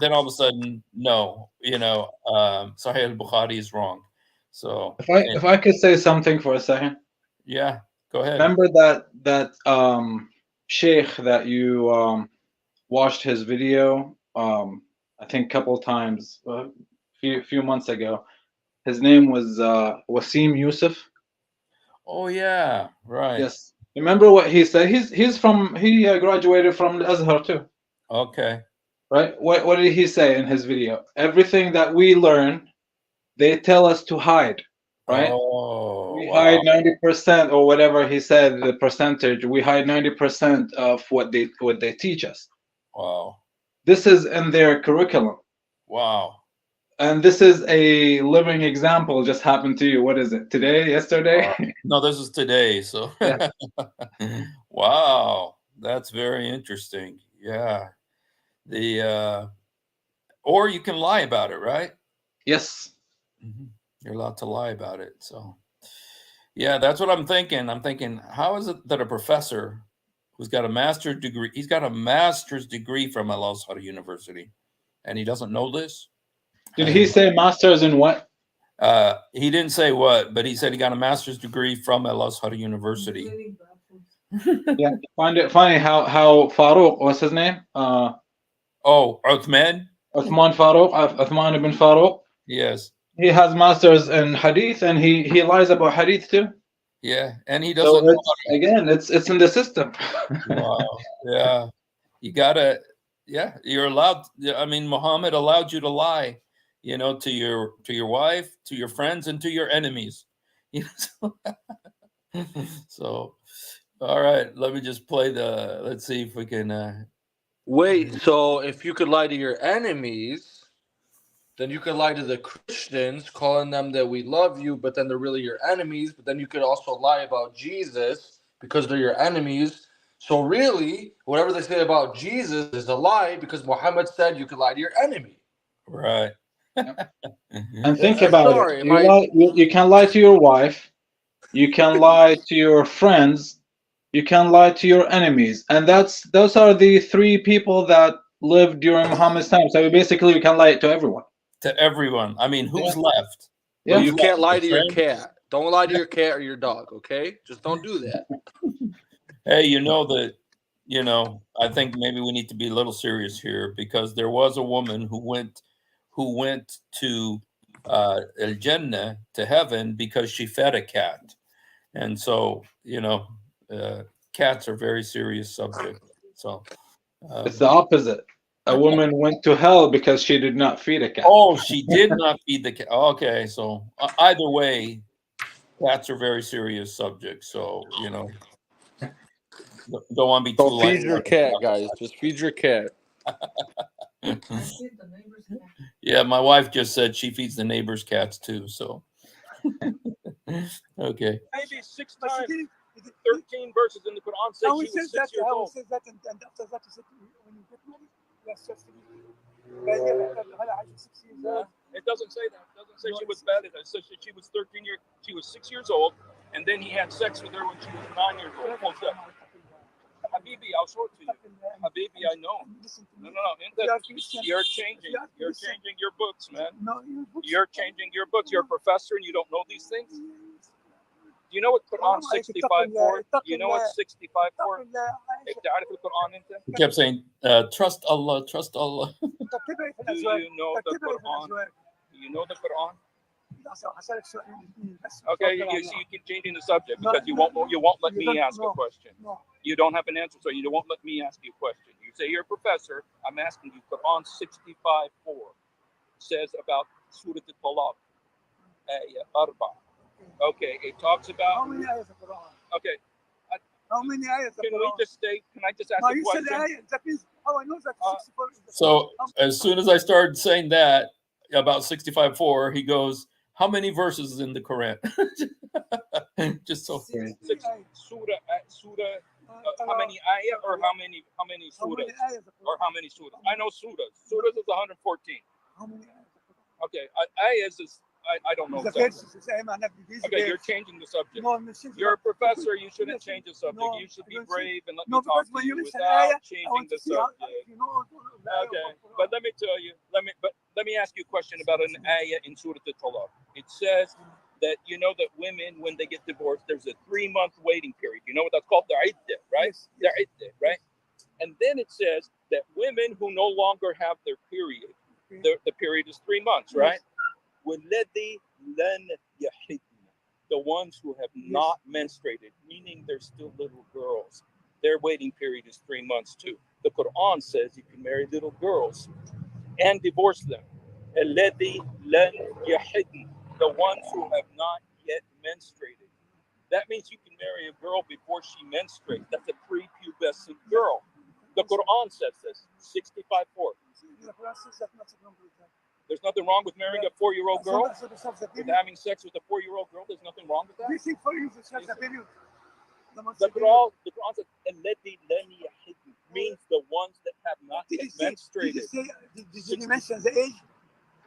then all of a sudden, no, Sahih Bukhari is wrong. So If I could say something for a second. yeah, go ahead. Remember that sheikh that you watched his video I think a couple of times a few months ago. His name was Wasim Yusuf. Oh yeah, right. Yes. Remember what he said? He graduated from the Azhar too. Okay. Right? What did he say in his video? Everything that we learn, they tell us to hide. Right? Oh, We wow. hide 90% or whatever he said, the percentage. We hide 90% of what they teach us. Wow. This is in their curriculum. Wow. And this is a living example. Just happened to you. What is it? Today? Yesterday? No, this is today. So, Yeah. Wow, that's very interesting. Yeah, or you can lie about it, right? Yes. You're allowed to lie about it. So, yeah, that's what I'm thinking. I'm thinking, how is it that a professor who's got a master's degree, he's got a master's degree from Al Azhar University, and he doesn't know this? Did he say masters in what? He didn't say what, but he said he got a master's degree from Al Azhar University. Yeah, find it funny how Farouk, what's his name? Oh, Uthman? Uthman Farouk, Uthman ibn Farouk. Yes. He has masters in hadith, and he lies about hadith too. Yeah, and he doesn't know again, it's in the system. Wow. Yeah. You gotta, yeah, you're allowed. I mean, Muhammad allowed you to lie, to your wife, to your friends, and to your enemies. So, all right, let me just play let's see if we can Wait, so if you could lie to your enemies, Then you could lie to the Christians, calling them that we love you, but then they're really your enemies. But then you could also lie about Jesus because they're your enemies. So really, whatever they say about Jesus is a lie because Muhammad said you could lie to your enemy. Right. And think I'm about sorry, it. am I? You can lie to your wife, you can lie to your friends, you can lie to your enemies, and those are the three people that lived during Muhammad's time. So basically, you can lie to everyone. To everyone. I mean, who's left? But Yeah. you can't lie to your Friends? cat. Don't lie to your cat or your dog, okay? Just don't do that. Hey, you know that, I think maybe we need to be a little serious here because there was a woman who went to El Jannah, to heaven, because she fed a cat. And so, cats are very serious subject. So It's the opposite. A woman went to hell because she did not feed a cat. oh, she did not feed the cat. Okay, so either way, cats are very serious subjects. So, don't want to be too So feed your light. cat, guys. Just feed your cat. I feed the neighbor's cat. Yeah, my wife just said she feeds the neighbor's cats too. So, okay. Maybe 6 But times, he 13 verses in the Quran say how she he was says that, 6 years how he old. says that, and after that, he said, when you get married, that's just it. 6 years old. It doesn't say that. It doesn't say she was bad. It says she was 13 years. She was 6 years old, and then he had sex with her when she was 9 years old. What's that? Habibi, I'll show it to you. Habibi, I know. No. You're changing. You're changing your books, man. No, You're changing your books. You're a professor and you don't know these things. Do you know what Quran 65 for? Do you know what 65 for? تعرف القرآن أنت? He kept saying, trust Allah, trust Allah. Do you know the Quran? Do you know the Quran? Okay, you see, you keep changing the subject because you won't let me ask a question. You don't have an answer, so you won't let me ask you a question. You say you're a professor. I'm asking you. Quran 65:4 says about Surah Al-Talaq, ayah arba. Okay, it talks How about. many ayahs of Quran? Okay, How many ayahs of can Quran? we just stay? Can I just ask No, a you said question? ayah. That means how I know that 64 is the So as soon as I started saying that about 65:4, he goes, how many verses is in the Quran? Just so. Six surah, how many ayah or how many How many surahs ayahs of or Quran? how many surahs? I know surahs. Surahs is 114. How many ayahs of Quran? Okay, ayahs is I don't know The exactly. verses, it's ayah, man, these Okay, you're verses. changing the subject. No, I'm saying- You're a professor. You shouldn't Listen, change the subject. no, You should be listen. brave and let No, me talk because to when you you mention without ayah, I changing want the to see how, subject. you know, the ayah Okay, of Quran. but let me tell you. Let me ask you a question about an ayah in Surah Al-Talaq. It says that you know that women, when they get divorced, there's a 3-month waiting period. You know what that's called? The iddah, right? Yes, The yes. iddah, right? And then it says that women who no longer have their period, the period is 3 months, right? وَالَّذِي لَنْ يَحِدْنَ, the ones who have not menstruated, meaning they're still little girls. Their waiting period is 3 months too. The Quran says you can marry little girls and divorce them. الَّذِي لَنْ يَحِدْنَ, the ones who have not yet menstruated. That means you can marry a girl before she menstruates. That's a prepubescent girl. The Quran says this, 65:4. The Quran says that nothing wrong with that. There's nothing wrong with marrying a 4-year-old girl. So the With period. having sex with a 4-year-old girl, there's nothing wrong with Do you that. think for you the period? The Quran says, الَّذِي لَنْ يَحِدْنَ, means the ones that have not Did yet you say? menstruated. Did you mention the age?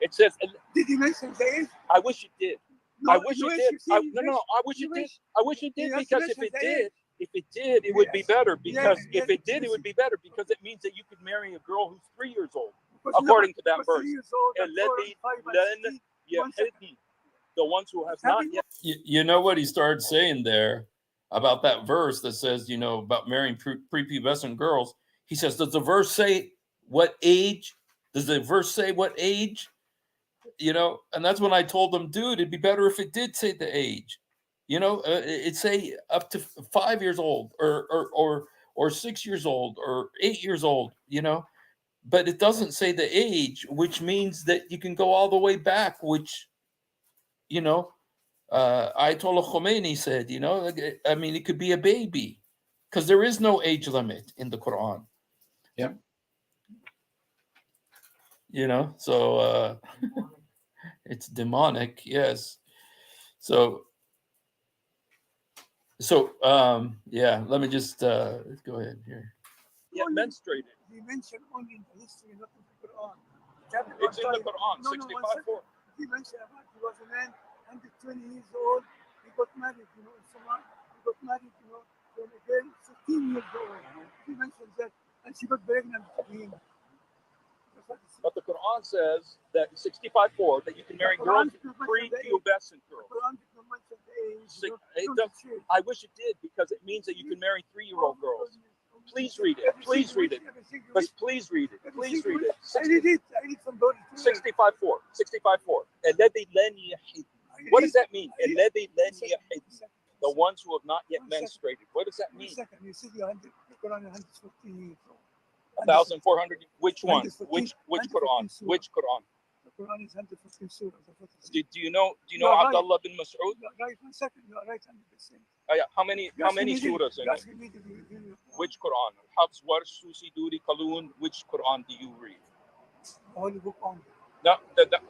It says, Did you mention the age? I wish it did. No, I wish you it wish did. you say you No, wish. I wish You it did. wish. I wish it did You because mentioned the age. if it did, it would be better because Yes, if it did, it would be better because it means that you could marry a girl who's 3 years old. According to that verse. الَّذِي لَنْ يَحِدْنَ, the ones who have not yet. You know what he started saying there about that verse that says, about marrying prepubescent girls. He says, does the verse say what age? Does the verse say what age? And that's when I told him, dude, it'd be better if it did say the age. It'd say up to 5 years old or 6 years old or 8 years old, but it doesn't say the age, which means that you can go all the way back, which, Ayatollah Khomeini said, I mean, it could be a baby because there is no age limit in the Quran. Yeah. So it's demonic, yes. So yeah, let me just go ahead here. Yet menstruated. He mentioned only in the history, not in the Quran. It's in the Quran, No, 65:4. he mentioned about he was a man, 120 years old. He got married, in Somalia. He got married, to a girl 15 years old. He mentioned that, and she got pregnant with him. But the Quran says that 65:4 that you can marry girls, pre-pubescent girls. I wish it did, because it means that you can marry 3-year-old girls. Please read it. Please read it. But please read it. Please read it. I read some 65:4. 65:4. What does that mean? The ones who have not yet menstruated. What does that mean? You see the Quran 114 years old. 1,400. Which one? Which Quran? Which Quran? The Quran is 114 surahs. Do you know Abdullah bin Mas'ud? Right, 1 second. You are right 100%. Yeah. How many surahs in it? Which Quran? Hafs, Warsh, Susi, Duri, Kalun. Which Quran do you read? Holy book only. No,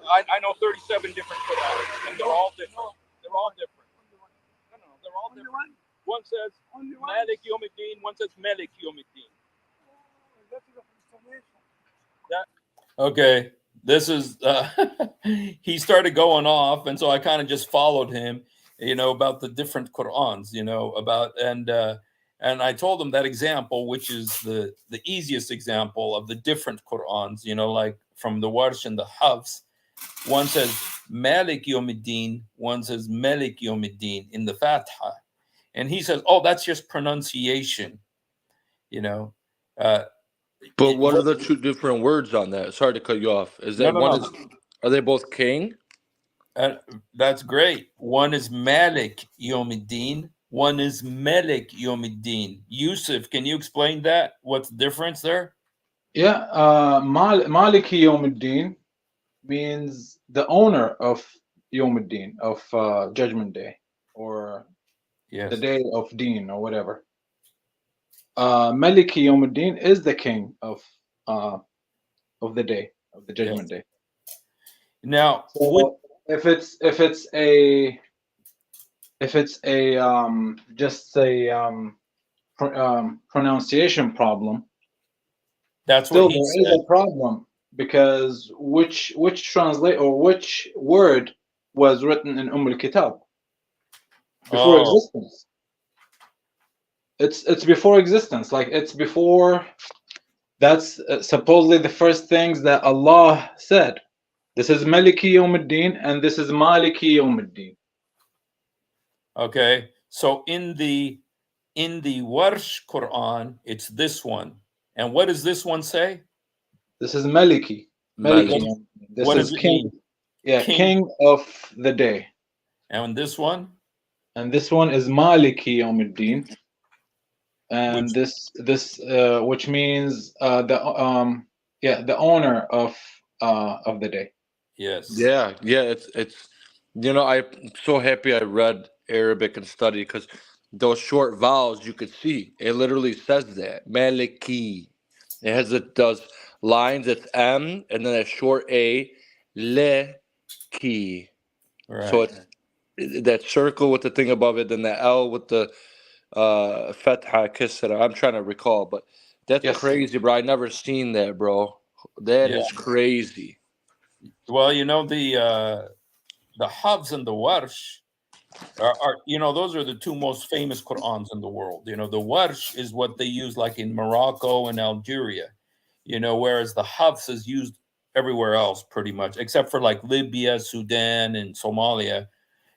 I know 37 different Qurans, and they're all different. They're all different. No, they're all different. One says Malik Yawmiddin, one says Malik Yawmiddin. Okay, this is he started going off, and so I kind of just followed him, about the different Qurans, and I told him that example, which is the easiest example of the different Qurans, like from the Warsh and the Hafs. One says Malik Yawmiddin, one says Malik Yawmiddin in the Fatiha, and he says, "Oh, that's just pronunciation," But what are the two different words on that? Sorry to cut you off. Is that No. Are they both king? That's great. One is Malik Yawmiddin. One is Malik Yawmiddin. Yusuf, can you explain that? What's the difference there? Yeah, Maliki Yawmiddin means the owner of Yawmiddin, of Judgment Day, or the day of Deen, or whatever. Maliki Yawmiddin is the king of the day, of the Judgment Day. Now, so if it's a just a pronunciation problem, that's still what he there is a problem, because which translate, or which word was written in al-Kitab before existence? It's before existence, like it's before. That's supposedly the first things that Allah said. This is Maliki Yawmiddin, and this is Maliki Yawmiddin. Okay, so in the Warsh Quran, it's this one. And what does this one say? This is Maliki. Maliki. This what is does it king. mean? Yeah, king of the day. And this one? And this one is Maliki Yawmiddin. And this which means the owner of the day. Yes. Yeah. It's I'm so happy I read Arabic and studied, because those short vowels you could see. It literally says that Maliki. It has those lines. It's M and then a short A, le ki. Right. So it's that circle with the thing above it, then the L with the Fatha Kisra. I'm trying to recall, but that's crazy, bro. I never seen that, bro. That is crazy. Well, the Hafs and the Warsh are those are the two most famous Qur'ans in the world. The Warsh is what they use like in Morocco and Algeria, whereas the Hafs is used everywhere else pretty much, except for like Libya, Sudan, and Somalia.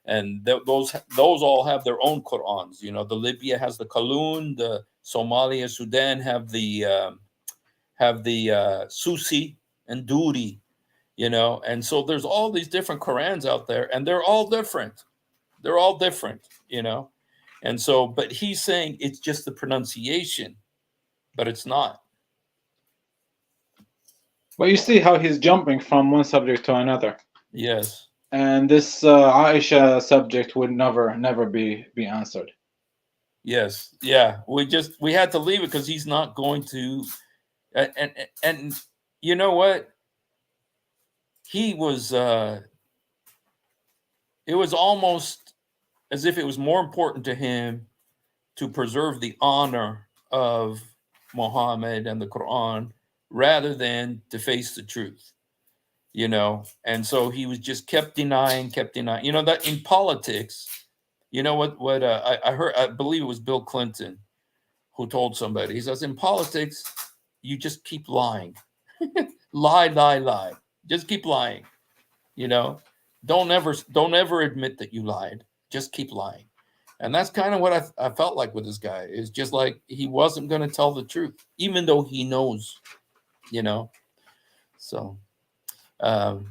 And those all have their own Qur'ans. The Libya has the Kalun, the Somalia, Sudan have the Susi and Duri, and so there's all these different Qur'ans out there, and they're all different. And so, but he's saying it's just the pronunciation, but it's not. But you see how he's jumping from one subject to another. Yes. And this Aisha subject would never be answered. Yes. Yeah. We had to leave it because he's not going to. And you know what? he was it was almost as if it was more important to him to preserve the honor of Muhammad and the Quran rather than to face the truth, you know. And so he was just kept denying, you know, that in politics, you know what I heard, I believe it was Bill Clinton who told somebody, he says, in politics, you just keep lying. Lie. Just keep lying. You know, don't ever admit that you lied. Just keep lying. And that's kind of what I felt like with this guy. It's just like he wasn't going to tell the truth, even though he knows, you know. So, but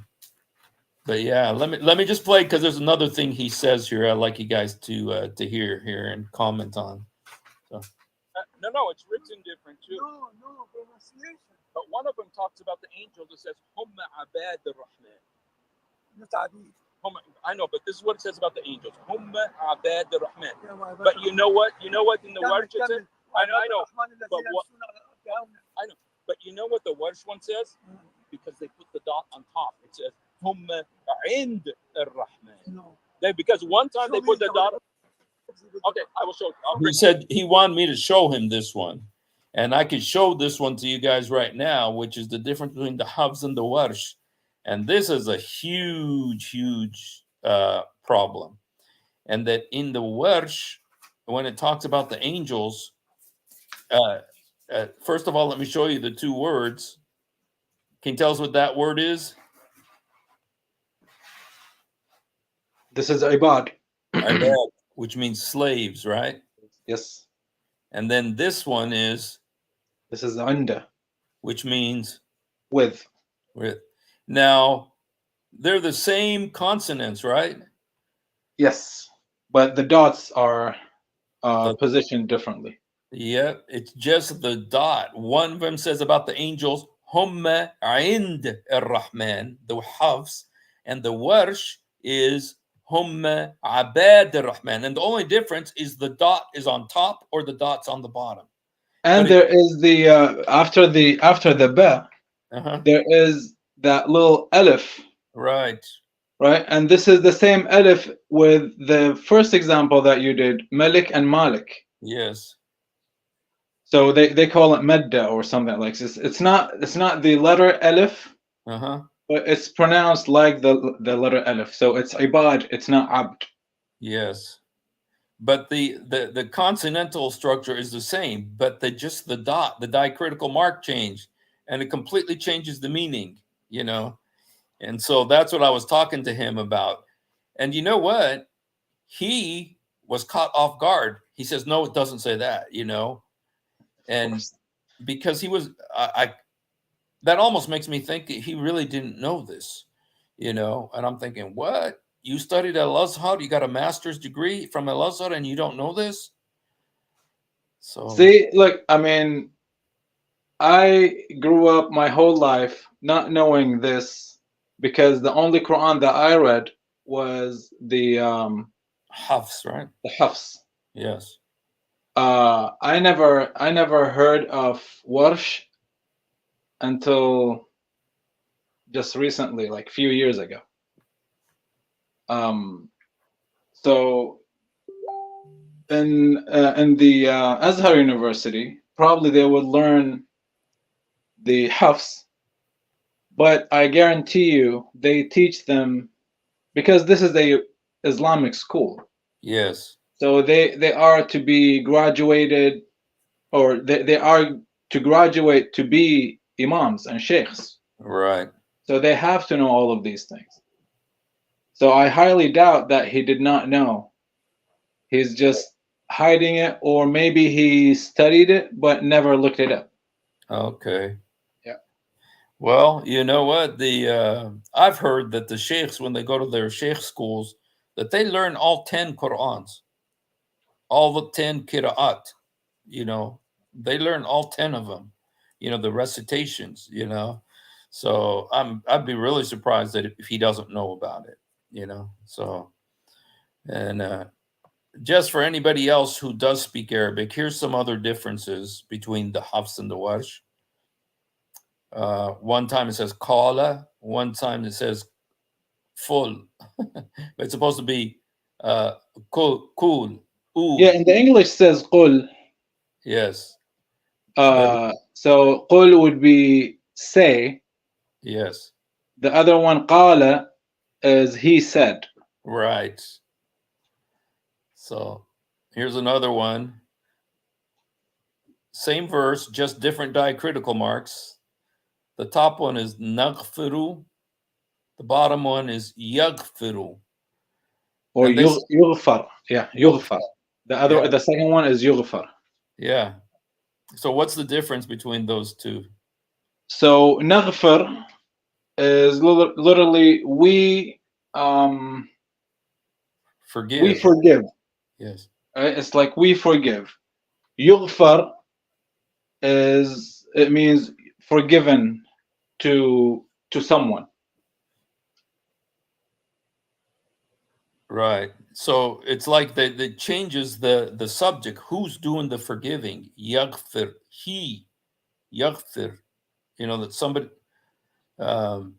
yeah, let me just play because there's another thing he says here. I'd like you guys to hear here and comment on. So. No, it's written different too. No, pronunciation. But one of them talks about the angels. It says, "Humma abad ar-Rahman." Not Abid. I know, but this is what it says about the angels. Humma abad ar-Rahman. Yeah, well, But you know what? You know what in the كمل- Warsh it says? كمل. I know. الرحمن الذي But what- يمشون على الأرض هونا. But you know what the Warsh one says? Because they put the dot on top. It says, Humma ind ar-Rahman. No. Because one time they Show put me the the- dot. Okay, I will show. I'll He bring said he wanted me to show him this one. And I could show this one to you guys right now, which is the difference between the Hafs and the Warsh. And this is a huge problem. And that in the Warsh, when it talks about the angels, first of all, let me show you the two words. Can you tell us what that word is? This is ibad. Ibad, which means slaves, right? Yes. And then this one is, This is unda, which means with. with. Now, they're the same consonants, right? Yes, but the dots are positioned differently. Yep, it's just the dot. One of them says about the angels, Humma Ind ar-Rahman, the Hafs, and the Warsh is Humma Abad ar-Rahman. And the only difference is the dot is on top or the dot's on the bottom. And But there is the after the ba, there is that little alif, right. right? And this is the same alif with the first example that you did, Malik and Malik. Yes. So they call it medda or something like this. It's not the letter alif, but it's pronounced like the letter alif. So it's ibad, it's not abd. Yes. But the consonantal structure is the same, but just the dot, the diacritical mark changed, and it completely changes the meaning, you know. And so that's what I was talking to him about. And you know what? He was caught off guard. He says, no, it doesn't say that, you know. And because he was, I that almost makes me think he really didn't know this, you know. And I'm thinking, what? You studied at Al-Azhar, you got a master's degree from Al-Azhar, and you don't know this? So see, look, I mean, I grew up my whole life not knowing this because the only Quran that I read was the Hafs, right? The Hafs. Yes. I never heard of Warsh until just recently, like a few years ago. So in the Azhar University, probably they would learn the Hafs, but I guarantee you they teach them because this is a Islamic school. Yes. So they are to be graduated, or they are to graduate to be imams and sheikhs. Right. So they have to know all of these things. So I highly doubt that he did not know. He's just hiding it, or maybe he studied it but never looked it up. Okay. Yeah. Well, you know what? I've heard that the sheikhs, when they go to their sheikh schools, that they learn all 10 Qur'ans, all the 10 Qira'at, you know, they learn all 10 of them, you know, the recitations, you know. So I'd be really surprised that if he doesn't know about it, you know. So, and just for anybody else who does speak Arabic, here's some other differences between the Hafs and the Warsh. One time it says qala, one time it says full. It's supposed to be cool, cool, Yeah, ooh. in the English says qul. Yes, but So qul would be say. yes, The other one qala is he said. right. So here's another one. Same verse, just different diacritical marks. The top one is naghfiru. The bottom one is yaghfiru. Or And they yughfar. Yeah, yughfar. yeah, The second one is yughfar. yeah. So what's the difference between those two? So naghfar is literally we Forgive. forgive. Yes. It's like we forgive. Yughfar it means forgiven to someone. Right. So it's like that changes the subject. Who's doing the forgiving? Yaghfir. He. Yaghfir. That somebody. Um,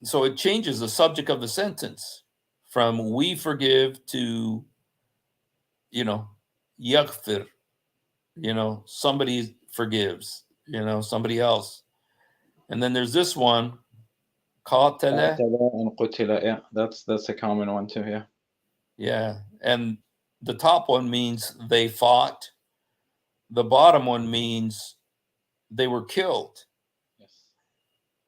so it changes the subject of the sentence from we forgive to, yaghfir. Somebody forgives. Somebody else. And then there's this one, qatala. And qutila. Yeah, that's a common one too. Yeah. Yeah. And the top one means they fought. The bottom one means they were killed. Yes.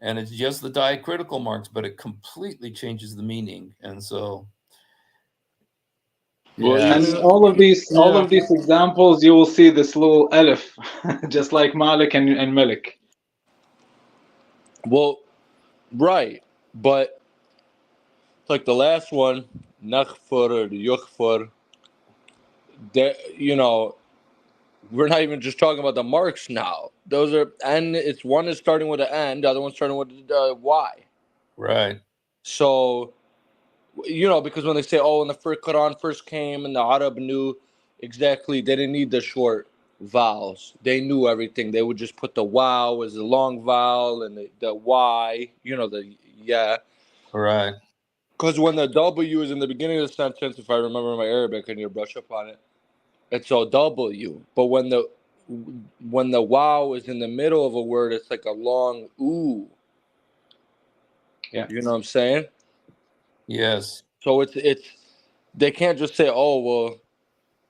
And it's just the diacritical marks, but it completely changes the meaning. And so, Well, yeah. And even all of yeah. these examples, you will see this little alif, just like Malik and Malik. Well, right, but like the last one, naghfar or yughfar. That we're not even just talking about the marks now. Those are and it's one is starting with an N, the other one's starting with a Y. Right. So because when they say, oh, when the first Quran first came and the Arab knew exactly, they didn't need the short vowels. They knew everything. They would just put the wow as a long vowel and the Y, the yeah. Right. Because when the W is in the beginning of the sentence, if I remember my Arabic and you brush up on it, it's a W. But when the wow is in the middle of a word, it's like a long ooh. Yeah. You know what I'm saying? Yes. So it's they can't just say, oh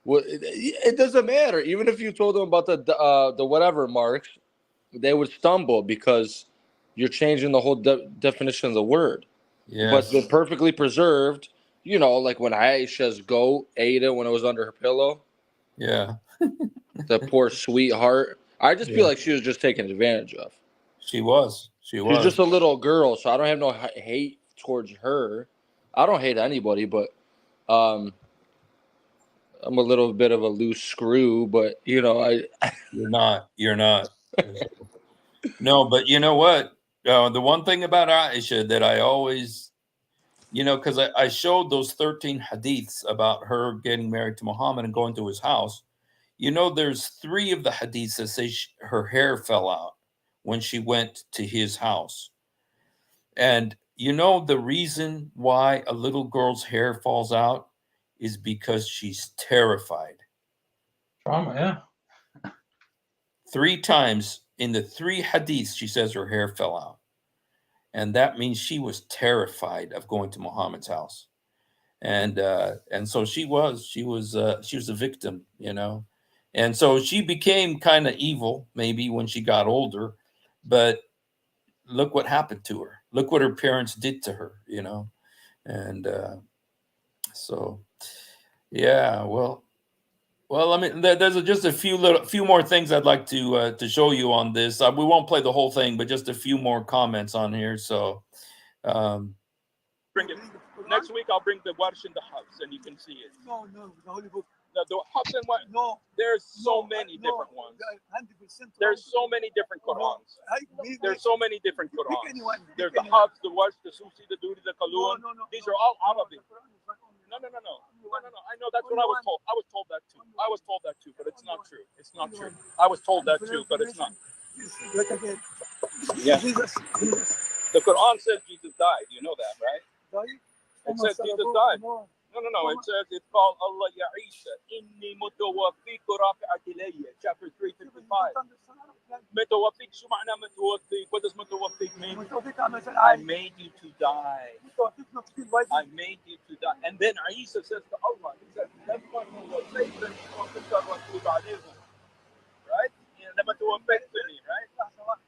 well, it doesn't matter. Even if you told them about the whatever marks, they would stumble because you're changing the whole definition of the word. But Yes. they're perfectly preserved. Like when Aisha's goat ate it when it was under her pillow. Yeah. The poor sweetheart. I just feel Yeah. like she was just taken advantage of. She was. She She's was. just a little girl, so I don't have no hate towards her. I don't hate anybody, but um, I'm a little bit of a loose screw. But I You're not. You're not. No, but you know what? The one thing about Aisha that I always, because I showed those 13 hadiths about her getting married to Muhammad and going to his house. There's 3 of the hadiths that say her hair fell out when she went to his house. And the reason why a little girl's hair falls out is because she's terrified. Trauma, yeah. 3 times in the 3 hadiths, she says her hair fell out. And that means she was terrified of going to Muhammad's house. And so she was a victim, and so she became kind of evil maybe when she got older, but look what happened to her. Look what her parents did to her, and so yeah. Well, I mean, there's just a few more things I'd like to show you on this. We won't play the whole thing, but just a few more comments on here. So. Bring it. Next week I'll bring the Warsh and the Hafs and you can see it. No, the Holy Book. The Hafs and what? No. There's so many different ones. 100%. There's so many different Qurans. There's so many different Pick Qurans. anyone. There's the Hafs, the Warsh, the Susi, the Duri, the Kalun. No. These are all Arabic. No. I know that's what I was told. I was told that too, but it's not true. It's not true. I was told that too, but it's not. Yeah. Jesus. The Quran says Jesus died. You know that, right? Died? It says Jesus died. No. It says it's called Allah ya Isa. Inni mutawaffik rafi'at ilayya. Chapter 355. Mutawaffik, شو معنى متوفيق? What does mutawaffik mean? I made you to die. I made you to die. And then Isa says to Allah, he says, right? لما توفيتني, right?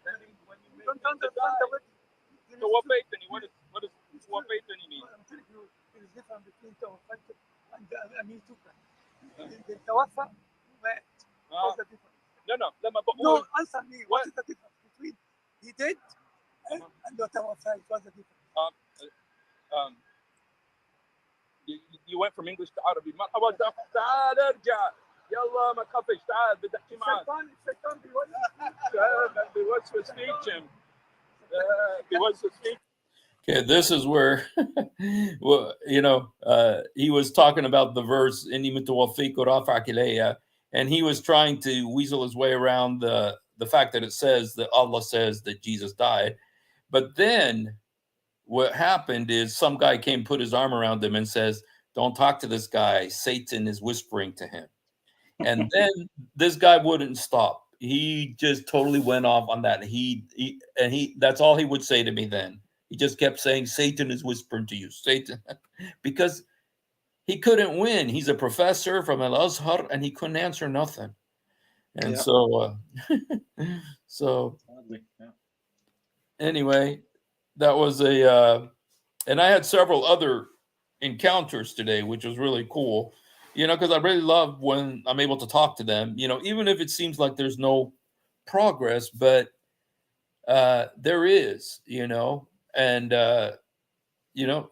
Then when you made me to die. توفيتني, what does توفيتني mean? I'm telling you, there is difference between توفيت and أميتك. توفى ومات. What's the difference? No. لما بقول. No, answer me. What is the difference between he did and توفى? What's the difference? You went from English to Arabic. مرحبا تعال ارجع. يلا ما تخافش تعال بدي احكي معك. الشيطان بيوسوس فيك. بيوسوس فيك. Okay, this is where, well, he was talking about the verse, "Inni mutawaffika rafa'aka ilayya," and he was trying to weasel his way around the fact that it says that Allah says that Jesus died. But then what happened is some guy came, put his arm around him and says, "Don't talk to this guy. Satan is whispering to him." And then this guy wouldn't stop. He just totally went off on that. That's all he would say to me then. He just kept saying, "Satan is whispering to you, Satan," because he couldn't win. He's a professor from Al Azhar, and he couldn't answer nothing. And so anyway, that was and I had several other encounters today, which was really cool, because I really love when I'm able to talk to them, even if it seems like there's no progress, but there is, and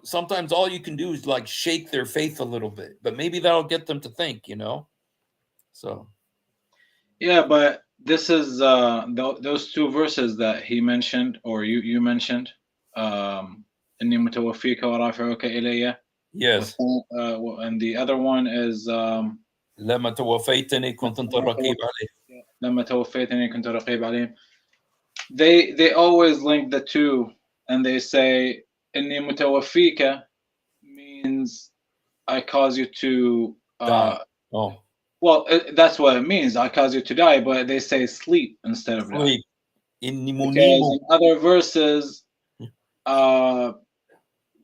sometimes all you can do is like shake their faith a little bit, but maybe that'll get them to think, so. Yeah, but this is those two verses that he mentioned, or you mentioned, إني متوفيك ورافعك إلي. Yes. And the other one is لما توفيتني كنت أنت الرقيب عليه. لما توفيتني كنت رقيب عليهم. They always link the two, and they say إني متوفيك means I cause you to Die. Oh. Well, that's what it means. I cause you to die, but they say sleep instead of die. Because in other verses,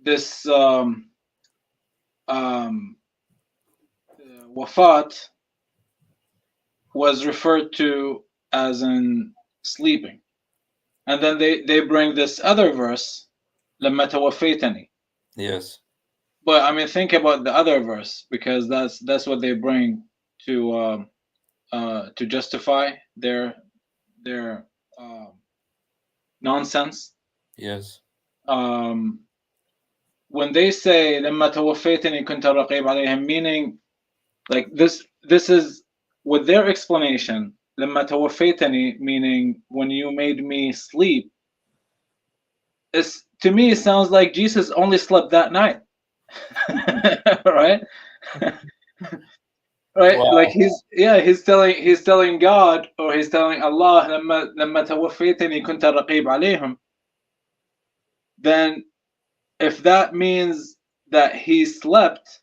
this wafat was referred to as in sleeping, and then they bring this other verse, لما توفيتني. Yes. But I mean, think about the other verse, because that's what they bring to justify their nonsense. Yes. When they say لما توفيتني كنت رقيب عليهم, meaning like this is with their explanation, لما توفيتني meaning when you made me sleep. To me, it sounds like Jesus only slept that night. Right? Right? Wow. Like he's telling God, or he's telling Allah, لما توفيتني كنت رقيب عليهم. Then if that means that he slept,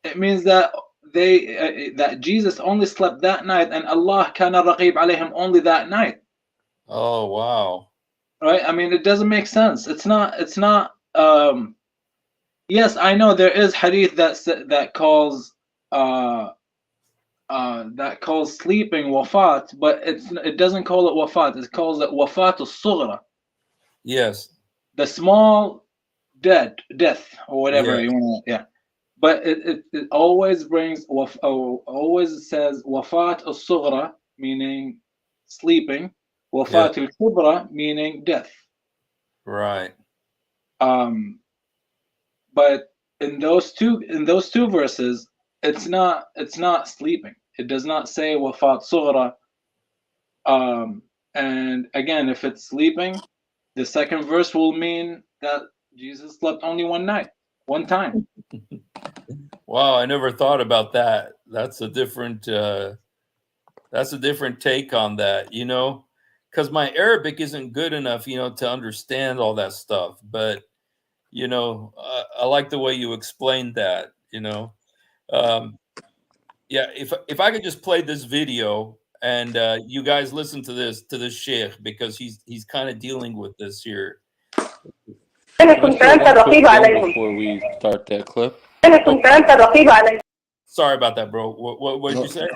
it means that that Jesus only slept that night, and Allah كان رقيب عليهم only that night. Oh wow. Right? I mean, it doesn't make sense. It's not yes, I know there is hadith that calls sleeping wafat, but it doesn't call it wafat. It calls it wafat al-sughra. Yes. The small death or whatever you want to, But it always always says wafat al-sughra, meaning sleeping, wafat al-kubra, meaning death. Right. But in those two verses, it's not sleeping. It does not say wafat sughra. And again, if it's sleeping, the second verse will mean that Jesus slept only one time. Wow, I never thought about that. That's a different take on that, because my Arabic isn't good enough, to understand all that stuff. But I like the way you explained that. Um, yeah. If I could just play this video and you guys listen to this sheikh, because he's kind of dealing with this here. Can I say one quick thing before we start that clip? Sorry about that, bro. What did you say?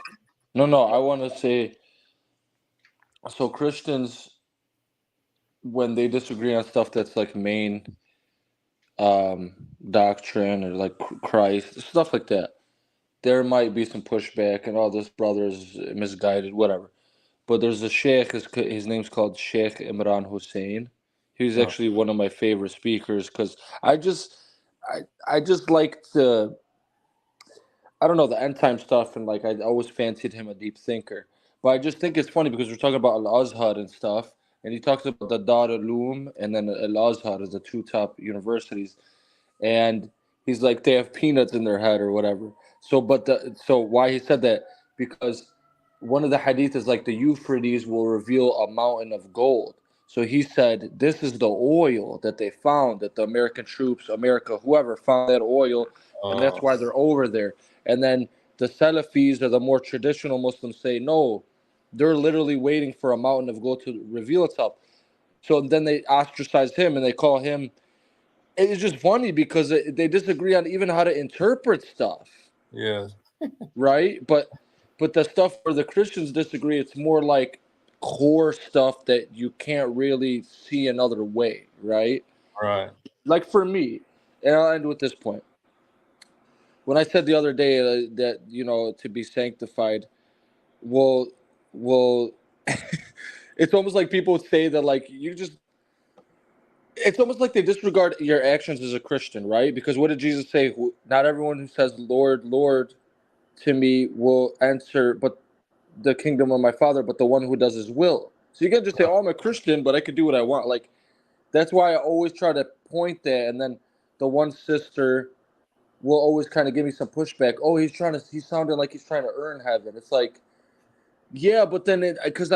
No. I want to say, so Christians, when they disagree on stuff that's like main doctrine or like Christ, stuff like that, there might be some pushback and all this brother is misguided, whatever. But there's a sheikh, his name's called Sheikh Imran Hussein. He's Oh, actually one of my favorite speakers because I just like to, I don't know, the end time stuff, and like I always fancied him a deep thinker. But I just think it's funny because we're talking about Al Azhar and stuff, and he talks about the Dar Uloom and then Al Azhar as the two top universities, and he's like they have peanuts in their head or whatever. So why he said that, because one of the hadith is like the Euphrates will reveal a mountain of gold. So he said this is the oil that they found, that the American troops, America, whoever found that oil, and that's why they're over there. And then the Salafis or the more traditional Muslims say no, they're literally waiting for a mountain of gold to reveal itself. So then they ostracize him and they call him. It's just funny because they disagree on even how to interpret stuff, yeah. right? But the stuff where the Christians disagree, it's more like core stuff that you can't really see another way, right? Right. Like for me, and I'll end with this point. When I said the other day that to be sanctified, well, well, it's almost like people would say that like you just. It's almost like they disregard your actions as a Christian, right? Because what did Jesus say? Not everyone who says "Lord, Lord" to me will enter, but the kingdom of my Father, but the one who does His will. So you can't just say, "Oh, I'm a Christian, but I can do what I want." Like that's why I always try to point that, and then the one sister will always kind of give me some pushback. Oh, he sounded like he's trying to earn heaven. It's like, yeah, but then because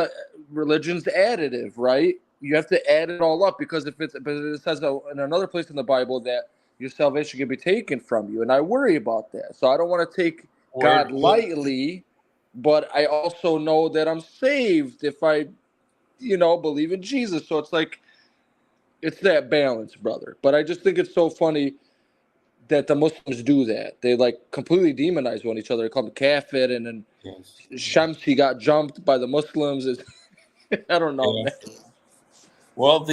religion's additive, right? You have to add it all up because but it says in another place in the Bible that your salvation can be taken from you, and I worry about that. So I don't want to take God lightly, but I also know that I'm saved if I, believe in Jesus. So it's like it's that balance, brother. But I just think it's so funny that the Muslims do that. They like completely demonize one each other. They call them kafir, and then Yes. Shamsi got jumped by the Muslims. I don't know, Yeah. man. Well,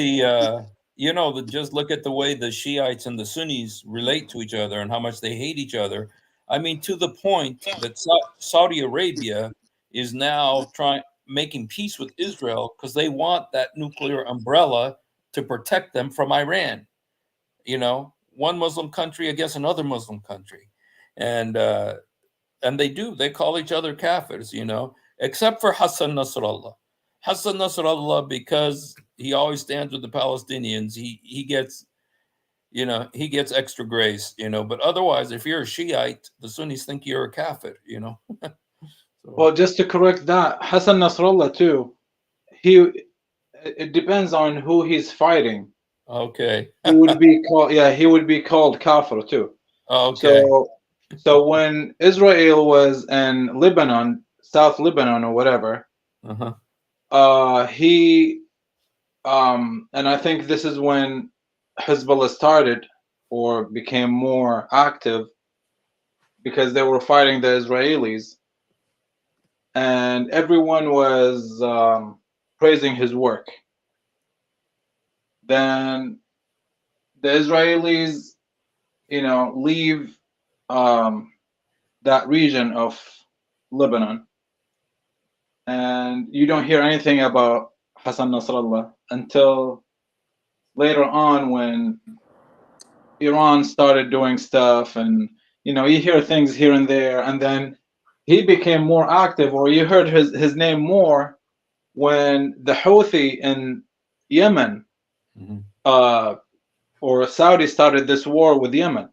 just look at the way the Shiites and the Sunnis relate to each other and how much they hate each other. I mean, to the point that Saudi Arabia is now making peace with Israel because they want that nuclear umbrella to protect them from Iran. One Muslim country against another Muslim country, and they call each other kafirs. Except for Hassan Nasrallah. Hassan Nasrallah, because he always stands with the Palestinians, he gets extra grace, but otherwise, if you're a Shiite, the Sunnis think you're a kafir. So, Well, just to correct that, Hassan Nasrallah too, it depends on who he's fighting. okay. He would be called kafir too. Okay. So when Israel was in Lebanon, South Lebanon or whatever, he and I think this is when Hezbollah started or became more active because they were fighting the Israelis, and everyone was praising his work. Then the Israelis, leave that region of Lebanon, and you don't hear anything about Hassan Nasrallah until later on when Iran started doing stuff, and you hear things here and there, and then he became more active, or you heard his name more when the Houthi in Yemen or Saudi started this war with Yemen,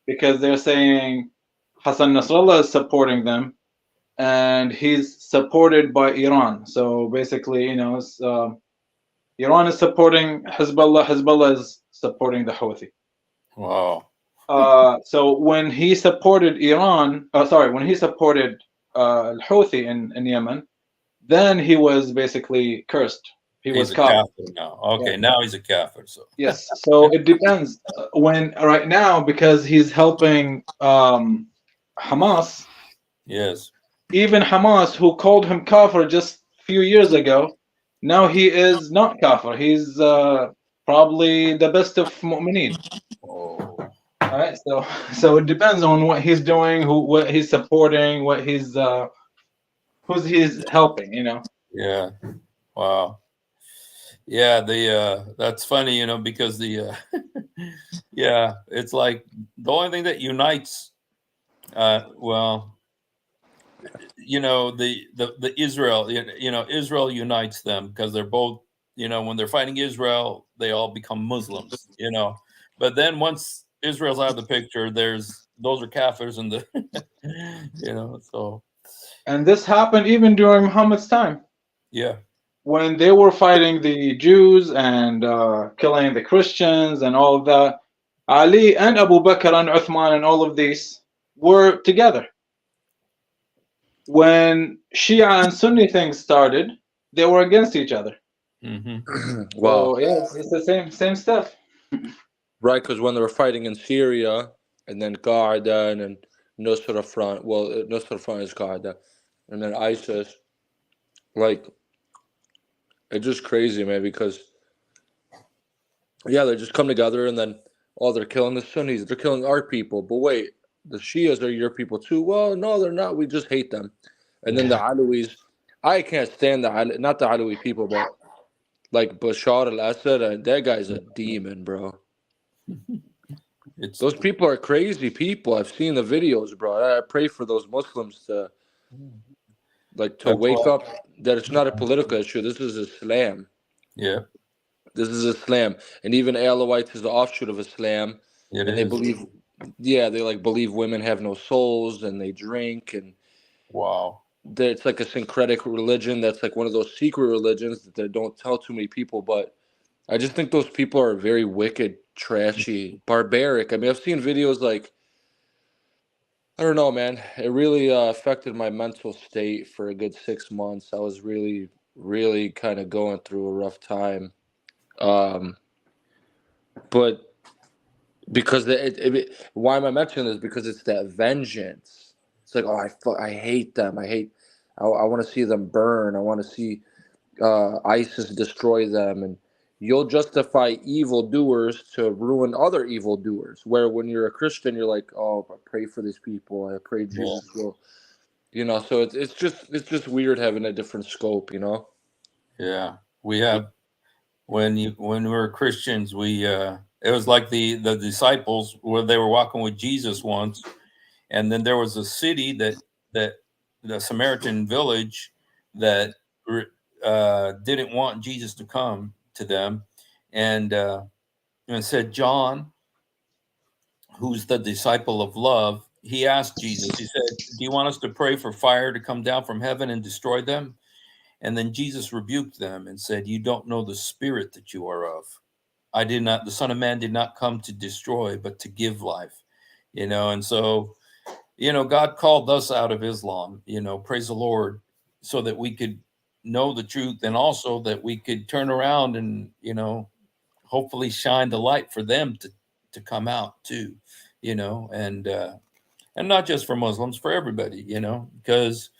because they're saying Hassan Nasrallah is supporting them, and he's supported by Iran. So basically, Iran is supporting Hezbollah. Hezbollah is supporting the Houthi. Wow. So when he supported when he supported Houthi in Yemen, then he was basically cursed. He was He's a kafir. Catholic now. Okay, now he's a Catholic. So Yes. So it depends. When right now, because he's helping Hamas, yes. even Hamas, who called him kafir just a few years ago, now he is not kafir. He's probably the best of mu'mineen. Oh. All right. So it depends on what he's doing, what he's supporting, what he's who's he's helping. Yeah. Wow. Yeah, that's funny, because yeah, it's like the only thing that unites well, the Israel, Israel unites them because they're both, when they're fighting Israel, they all become Muslims, but then once Israel's out of the picture, those are Kafirs and so. And this happened even during Muhammad's time. Yeah. When they were fighting the Jews and killing the Christians and all of that, Ali and Abu Bakr and Uthman and all of these were together. When Shia and Sunni things started, they were against each other. Mm-hmm. Wow. So yeah, it's the same stuff. Right, because when they were fighting in Syria, and then Qaeda, and then Nusra Front, Nusra Front is Qaeda, and then ISIS, like, it's just crazy, man, because, yeah, they just come together, and then, they're killing the Sunnis, they're killing our people, but wait, the Shias are your people too? Well, no, they're not, we just hate them. And then the Alawis, I can't stand not the Alawi people, but, like, Bashar al-Assad, that guy's a demon, bro. Those people are crazy people. I've seen the videos, bro. I pray for those Muslims to wake up that it's not a political issue. This is Islam. Yeah. This is Islam. And even Alawites is the offshoot of Islam. They believe, they believe women have no souls and they drink. And wow. It's like a syncretic religion. That's like one of those secret religions that they don't tell too many people. But I just think those people are very wicked, trashy, barbaric. I mean, I've seen videos like, I don't know, man. It really affected my mental state for a good 6 months. I was really, really kind of going through a rough time. But because why am I mentioning this? Because it's that vengeance. It's like, I hate them. I want to see them burn. I want to see ISIS destroy them, and you'll justify evildoers to ruin other evildoers. Where when you're a Christian, you're like, oh, I pray for these people. I pray Jesus will, So it's just weird having a different scope, Yeah, we have when we were Christians, we it was like the disciples where they were walking with Jesus once, and then there was a city that the Samaritan village that didn't want Jesus to come to them, and said, John, who's the disciple of love, he asked Jesus, he said, do you want us to pray for fire to come down from heaven and destroy them? And then Jesus rebuked them and said, you don't know the spirit that you are of. The Son of Man did not come to destroy, but to give life, and so, God called us out of Islam, praise the Lord, so that we could know the truth, and also that we could turn around and, hopefully shine the light for them to come out too, and not just for Muslims, for everybody, because,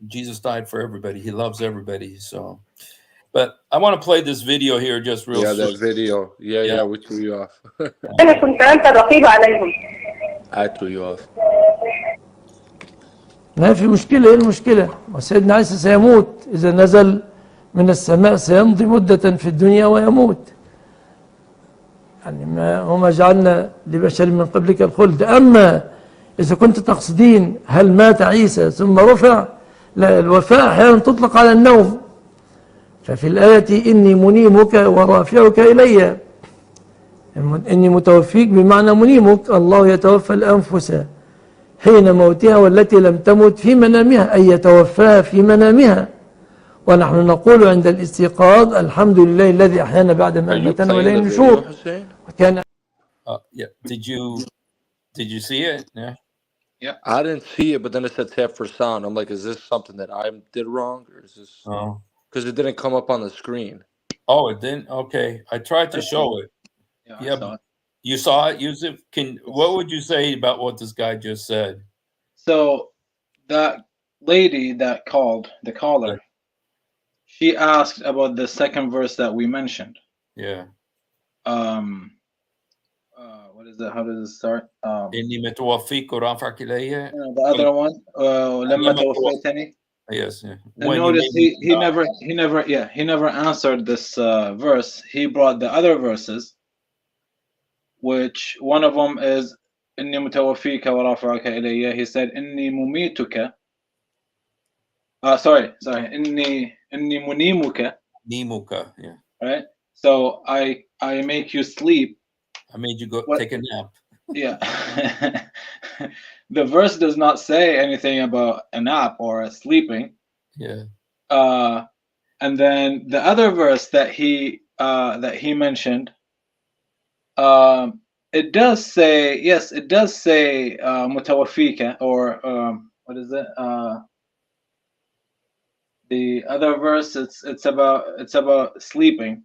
Jesus died for everybody. He loves everybody. So, but I want to play this video here just real soon. That video. Yeah, we threw you off. أنا كنت أنت الرقيب عليهم. I threw you off. ما في مشكلة. إيه المشكلة؟ وسيدنا عيسى سيموت إذا نزل من السماء، سيمضي مدة في الدنيا ويموت. يعني وما جعلنا لبشر من قبلك الخلد. أما إذا كنت تقصدين هل مات عيسى ثم رفع، لا، الوفاة أحيانا تطلق على النوم. ففي الآية إني منيمك ورافعك إلي، إني متوفيك بمعنى منيمك. الله يتوفى الأنفس حين موتها والتي لم تمت في منامها، أي يتوفاها في منامها. ونحن نقول عند الاستيقاظ الحمد لله الذي أحيانا بعد ما Are you أماتنا playing وإليه the video, النشور. Hussein? وكان Yeah. Did you see it? Yeah. I didn't see it, but then it said tap for sound. I'm like, is this something that I did wrong, or is this Oh. because it didn't come up on the screen? Oh, it didn't. Okay. I tried to show it. Yeah, Yeah. I saw it. You saw it, Yusuf? What would you say about what this guy just said? So that lady that called, the caller, she asked about the second verse that we mentioned. Yeah. What is that? How does it start? إني متوفيك ورافعك إلي. The other one, لما توفيتني. Yes. Yeah. And notice he never answered this verse. He brought the other verses, which one of them is إني متوفيك ورافعك إلي. He said إني مميتك. Sorry. إني منيمك. Nimuka. Yeah. Right. So I make you sleep. I made you go take a nap. Yeah. The verse does not say anything about a nap or a sleeping. Yeah. And then the other verse that he mentioned, it does say, yes, it does say mutawafika, or what is it? The other verse, it's about sleeping.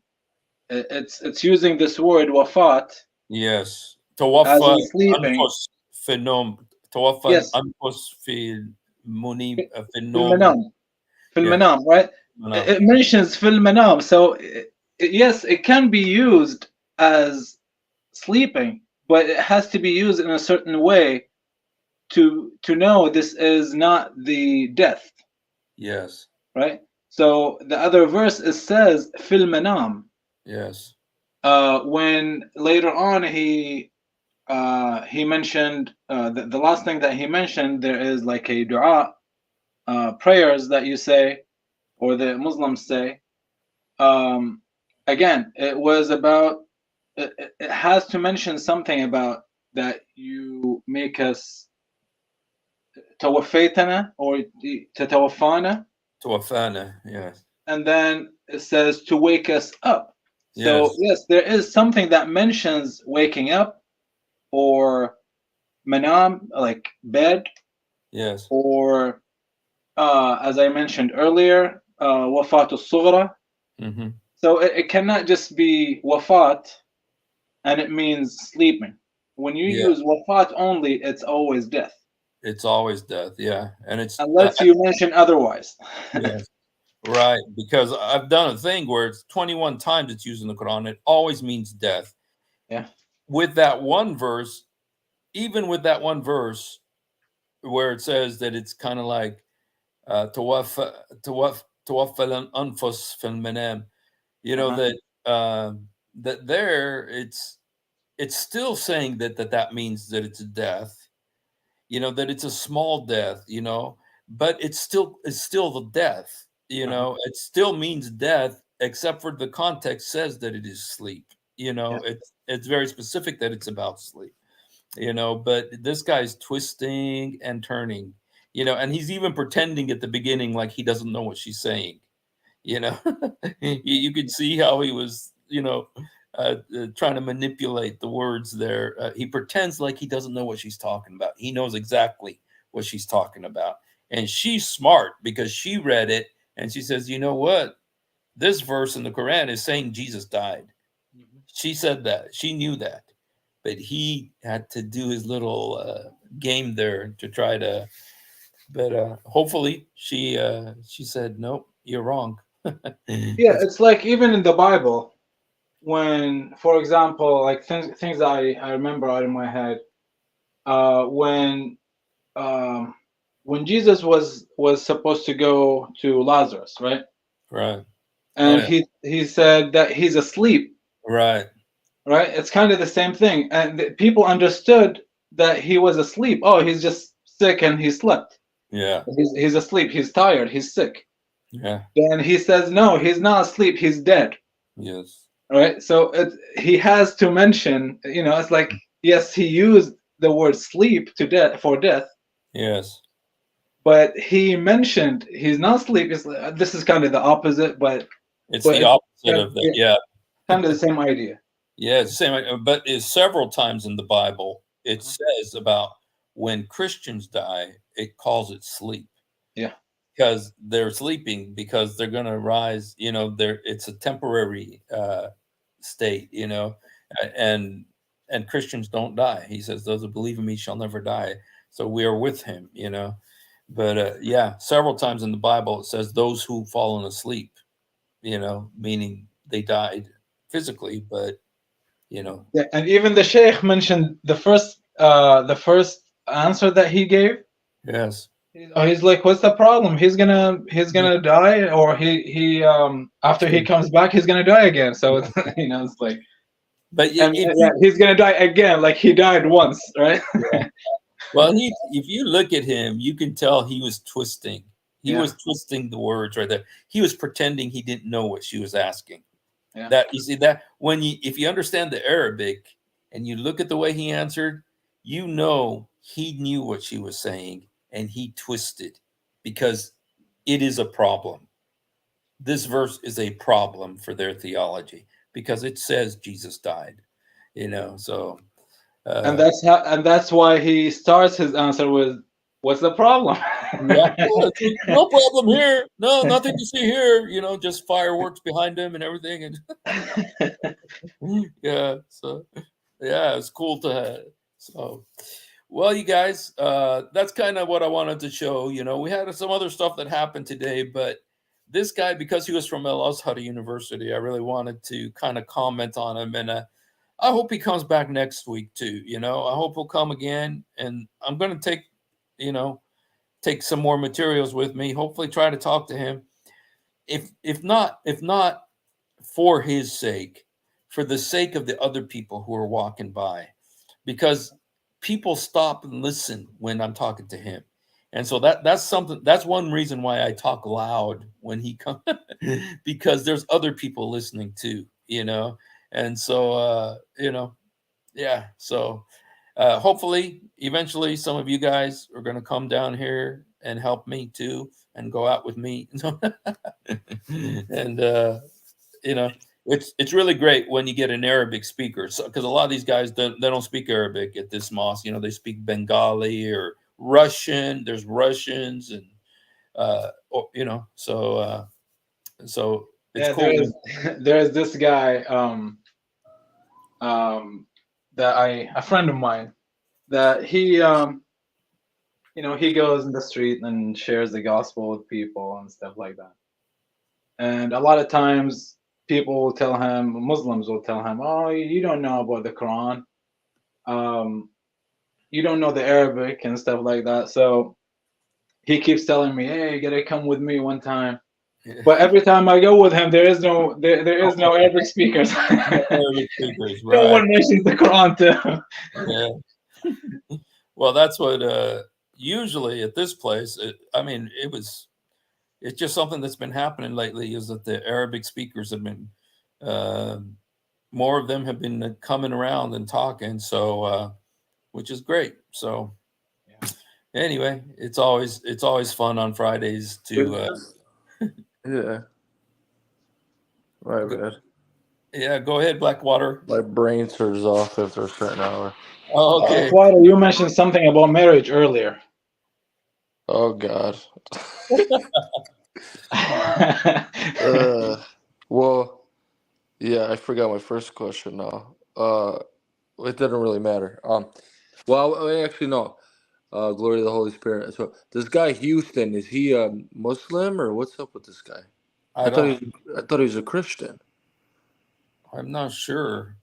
It's using this word wafat. Yes. As توفى in sleeping. أنفس في النوم. توفى Yes. أنفس في المنيم في في النوم. المنام. في المنام, right? It mentions في المنام. So yes, it can be used as sleeping, but it has to be used in a certain way to know this is not the death. Yes. Right? So the other verse, it says في المنام. Yes. When later on he mentioned the last thing that he mentioned, there is like a dua, prayers that you say, or the Muslims say. Again, it was about, it has to mention something about that you make us توفيتنا or تتوفانا. توفانا. Yes. And then it says to wake us up. So yes, there is something that mentions waking up, or manam, like bed. Yes. Or as I mentioned earlier, wafat al-sughra. Mm-hmm. So it cannot just be wafat and it means sleeping. When you use wafat only, it's always death. It's always death, yeah. And it's unless you mention otherwise. Yes. Right, because I've done a thing where it's 21 times it's used in the Quran. It always means death. Yeah. With that one verse, even with that one verse where it says that it's kind of like توفى الأنفس في المنام, you know, that there it's still saying that means that it's a death, you know, that it's a small death, you know, but it's still the death, you know, it still means death, except for the context says that it is sleep, you know, it's very specific that it's about sleep, you know, but this guy's twisting and turning, you know, and he's even pretending at the beginning like he doesn't know what she's saying, you know. You could see how he was, you know, trying to manipulate the words there. He pretends like he doesn't know what she's talking about. He knows exactly what she's talking about. And she's smart because she read it and she says, you know what? This verse in the Quran is saying Jesus died. Mm-hmm. She said that. She knew that. But he had to do his little game there to try to. But hopefully she said, nope, you're wrong. Yeah, it's like even in the Bible, when, for example, like things that I remember out in my head, when Jesus was supposed to go to Lazarus, right? Right. And he said that he's asleep. Right. Right. It's kind of the same thing, and people understood that he was asleep. Oh, he's just sick and he slept. Yeah. He's asleep. He's tired. He's sick. Yeah. Then he says, no, he's not asleep. He's dead. Yes. Right. So he has to mention, you know, it's like, yes, he used the word sleep for death, Yes. But he mentioned he's not asleep. This is kind of the opposite, but It's the it's opposite of that. Yeah. kind of the same idea. Yeah, it's the same. But it's several times in the Bible, it says about when Christians die, it calls it sleep. Yeah. Because they're sleeping, because they're going to rise, it's a temporary state, and Christians don't die. He says, those who believe in me shall never die. So we are with him, but yeah, several times in the Bible, it says those who fallen asleep, meaning they died physically, but, Yeah, and even the Sheikh mentioned the first answer that he gave. yes. He's like, what's the problem? He's gonna die, or he after he comes back, he's gonna die again. So it's, it's like, but and he's gonna die again, like he died once, right? Yeah. Well, if you look at him, you can tell he was twisting. He was twisting the words right there. He was pretending he didn't know what she was asking. Yeah. That you see that if you understand the Arabic and you look at the way he answered, he knew what she was saying and he twisted, because it is a problem. This verse is a problem for their theology because it says Jesus died, so. And that's why he starts his answer with, "What's the problem?" Yeah, no problem here. No, nothing to see here. Just fireworks behind him and everything. And yeah, so yeah, it's cool to have. So, well, you guys, that's kind of what I wanted to show. We had some other stuff that happened today, but this guy, because he was from El Azhar University, I really wanted to kind of comment on him, and I hope he comes back next week too. I hope he'll come again, and I'm going to take some more materials with me. Hopefully, try to talk to him. If not for his sake, for the sake of the other people who are walking by, because people stop and listen when I'm talking to him. And so that's one reason why I talk loud when he comes, because there's other people listening too, and so yeah, so hopefully eventually some of you guys are going to come down here and help me too and go out with me. And it's really great when you get an Arabic speaker, because a lot of these guys they don't speak Arabic at this mosque. They speak Bengali or Russian. There's Russians, and so it's cool. There's this guy that a friend of mine, that he he goes in the street and shares the gospel with people and stuff like that. And a lot of times people will tell him, Muslims will tell him, "Oh, you don't know about the Quran. You don't know the Arabic and stuff like that." So he keeps telling me, "Hey, you gotta come with me one time." But every time I go with him, there is no Arabic speakers. Arabic speakers, right? No one mentions the Quran too. Yeah. Well, that's what usually at this place. It's just something that's been happening lately, is that the Arabic speakers have been more of them have been coming around and talking, so which is great. So anyway, it's always fun on Fridays to yeah. My bad. yeah, go ahead, Blackwater. My brain turns off after a certain hour. Oh, okay. Blackwater, you mentioned something about marriage earlier. Oh God. Well, yeah, I forgot my first question now. It didn't really matter. Well, actually, no. Glory to the Holy Spirit. So, this guy Houston, is he a Muslim, or what's up with this guy? I thought he was a Christian. I'm not sure.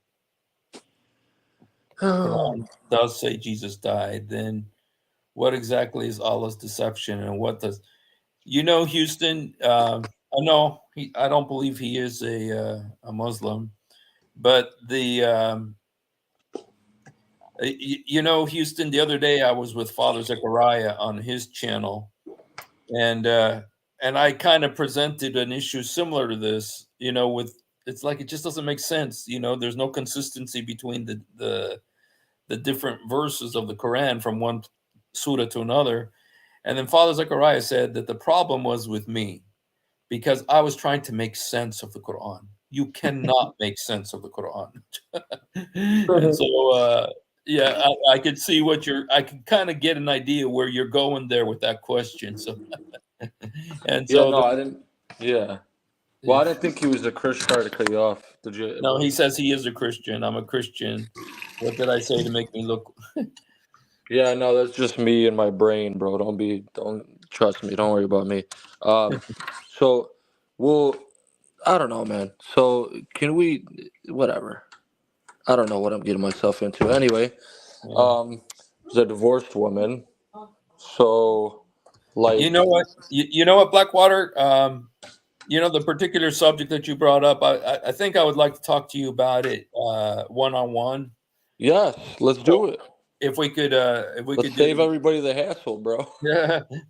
Quran does say Jesus died. Then what exactly is Allah's deception, and what does Houston? I know I don't believe he is a Muslim, but Houston. The other day I was with Father Zechariah on his channel, and I kind of presented an issue similar to this. With it's like it just doesn't make sense. There's no consistency between the different verses of the Quran from one surah to another. And then Father Zechariah said that the problem was with me because I was trying to make sense of the Quran. You cannot make sense of the Quran. And so, yeah, I could see I could kind of get an idea where you're going there with that question. So, and Yeah, so, no, I didn't. Yeah. Well, I didn't think he was a Christian. Sorry to cut you off. Did you? no, he says he is a Christian. I'm a Christian. What did I say to make me look? Yeah, no, that's just me and my brain, bro. Don't trust me. Don't worry about me. So, well, I don't know, man. So, can we, whatever. I don't know what I'm getting myself into. Anyway, there's a divorced woman. So, like, You know what? You know what, Blackwater? The particular subject that you brought up, I think I would like to talk to you about it one-on-one. yes, let's do it. If we could Let's save everybody the hassle, bro.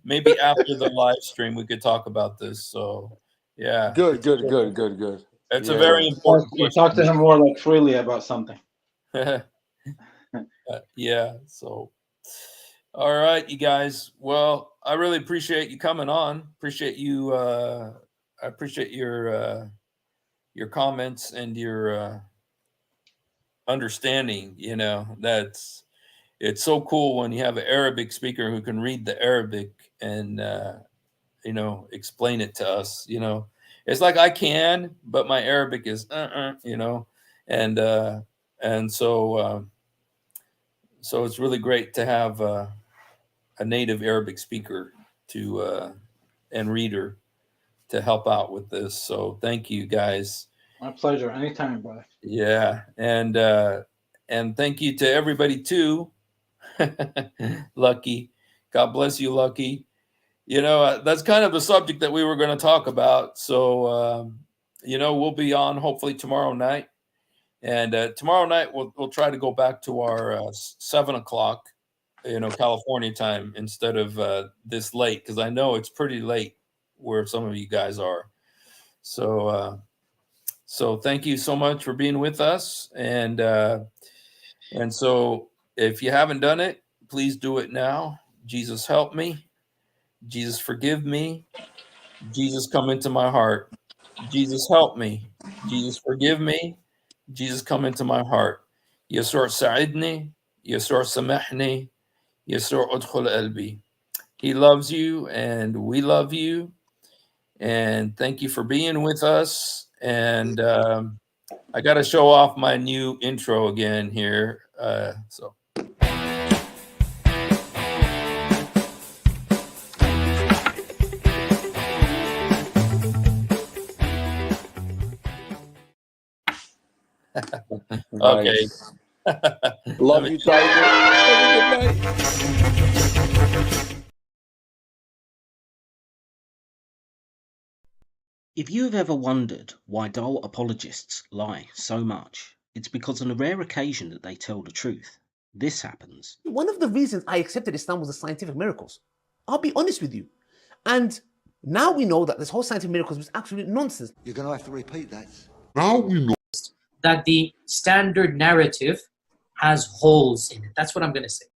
maybe after the live stream we could talk about this. So yeah. Good. It's Yeah, a very important You talk to him more like freely about something. yeah. So all right, you guys. Well, I really appreciate you coming on. Appreciate you. I appreciate your comments and your understanding. It's so cool when you have an Arabic speaker who can read the Arabic and explain it to us. It's like I can, but my Arabic is and so it's really great to have a native Arabic speaker and reader to help out with this. So thank you guys. My pleasure. Anytime, brother. Yeah, and thank you to everybody too. Lucky, God bless you, Lucky. That's kind of the subject that we were going to talk about. So we'll be on hopefully tomorrow night, and tomorrow night we'll try to go back to our 7:00, California time instead of this late, because I know it's pretty late where some of you guys are. So thank you so much for being with us, and so if you haven't done it, please do it now. Jesus, help me. Jesus, forgive me. Jesus, come into my heart. Jesus, help me. Jesus, forgive me. Jesus, come into my heart. يسوع ساعدني. يسوع سامحني. يسوع ادخل قلبي. He loves you and we love you. And thank you for being with us. And I got to show off my new intro again here. Okay. Love you, Tiger. Have a good night. If you have ever wondered why dull apologists lie so much, it's because on a rare occasion that they tell the truth. This happens. One of the reasons I accepted Islam was the scientific miracles. I'll be honest with you. And now we know that this whole scientific miracles was absolute nonsense. You're going to have to repeat that. Now we know that the standard narrative has holes in it. That's what I'm going to say.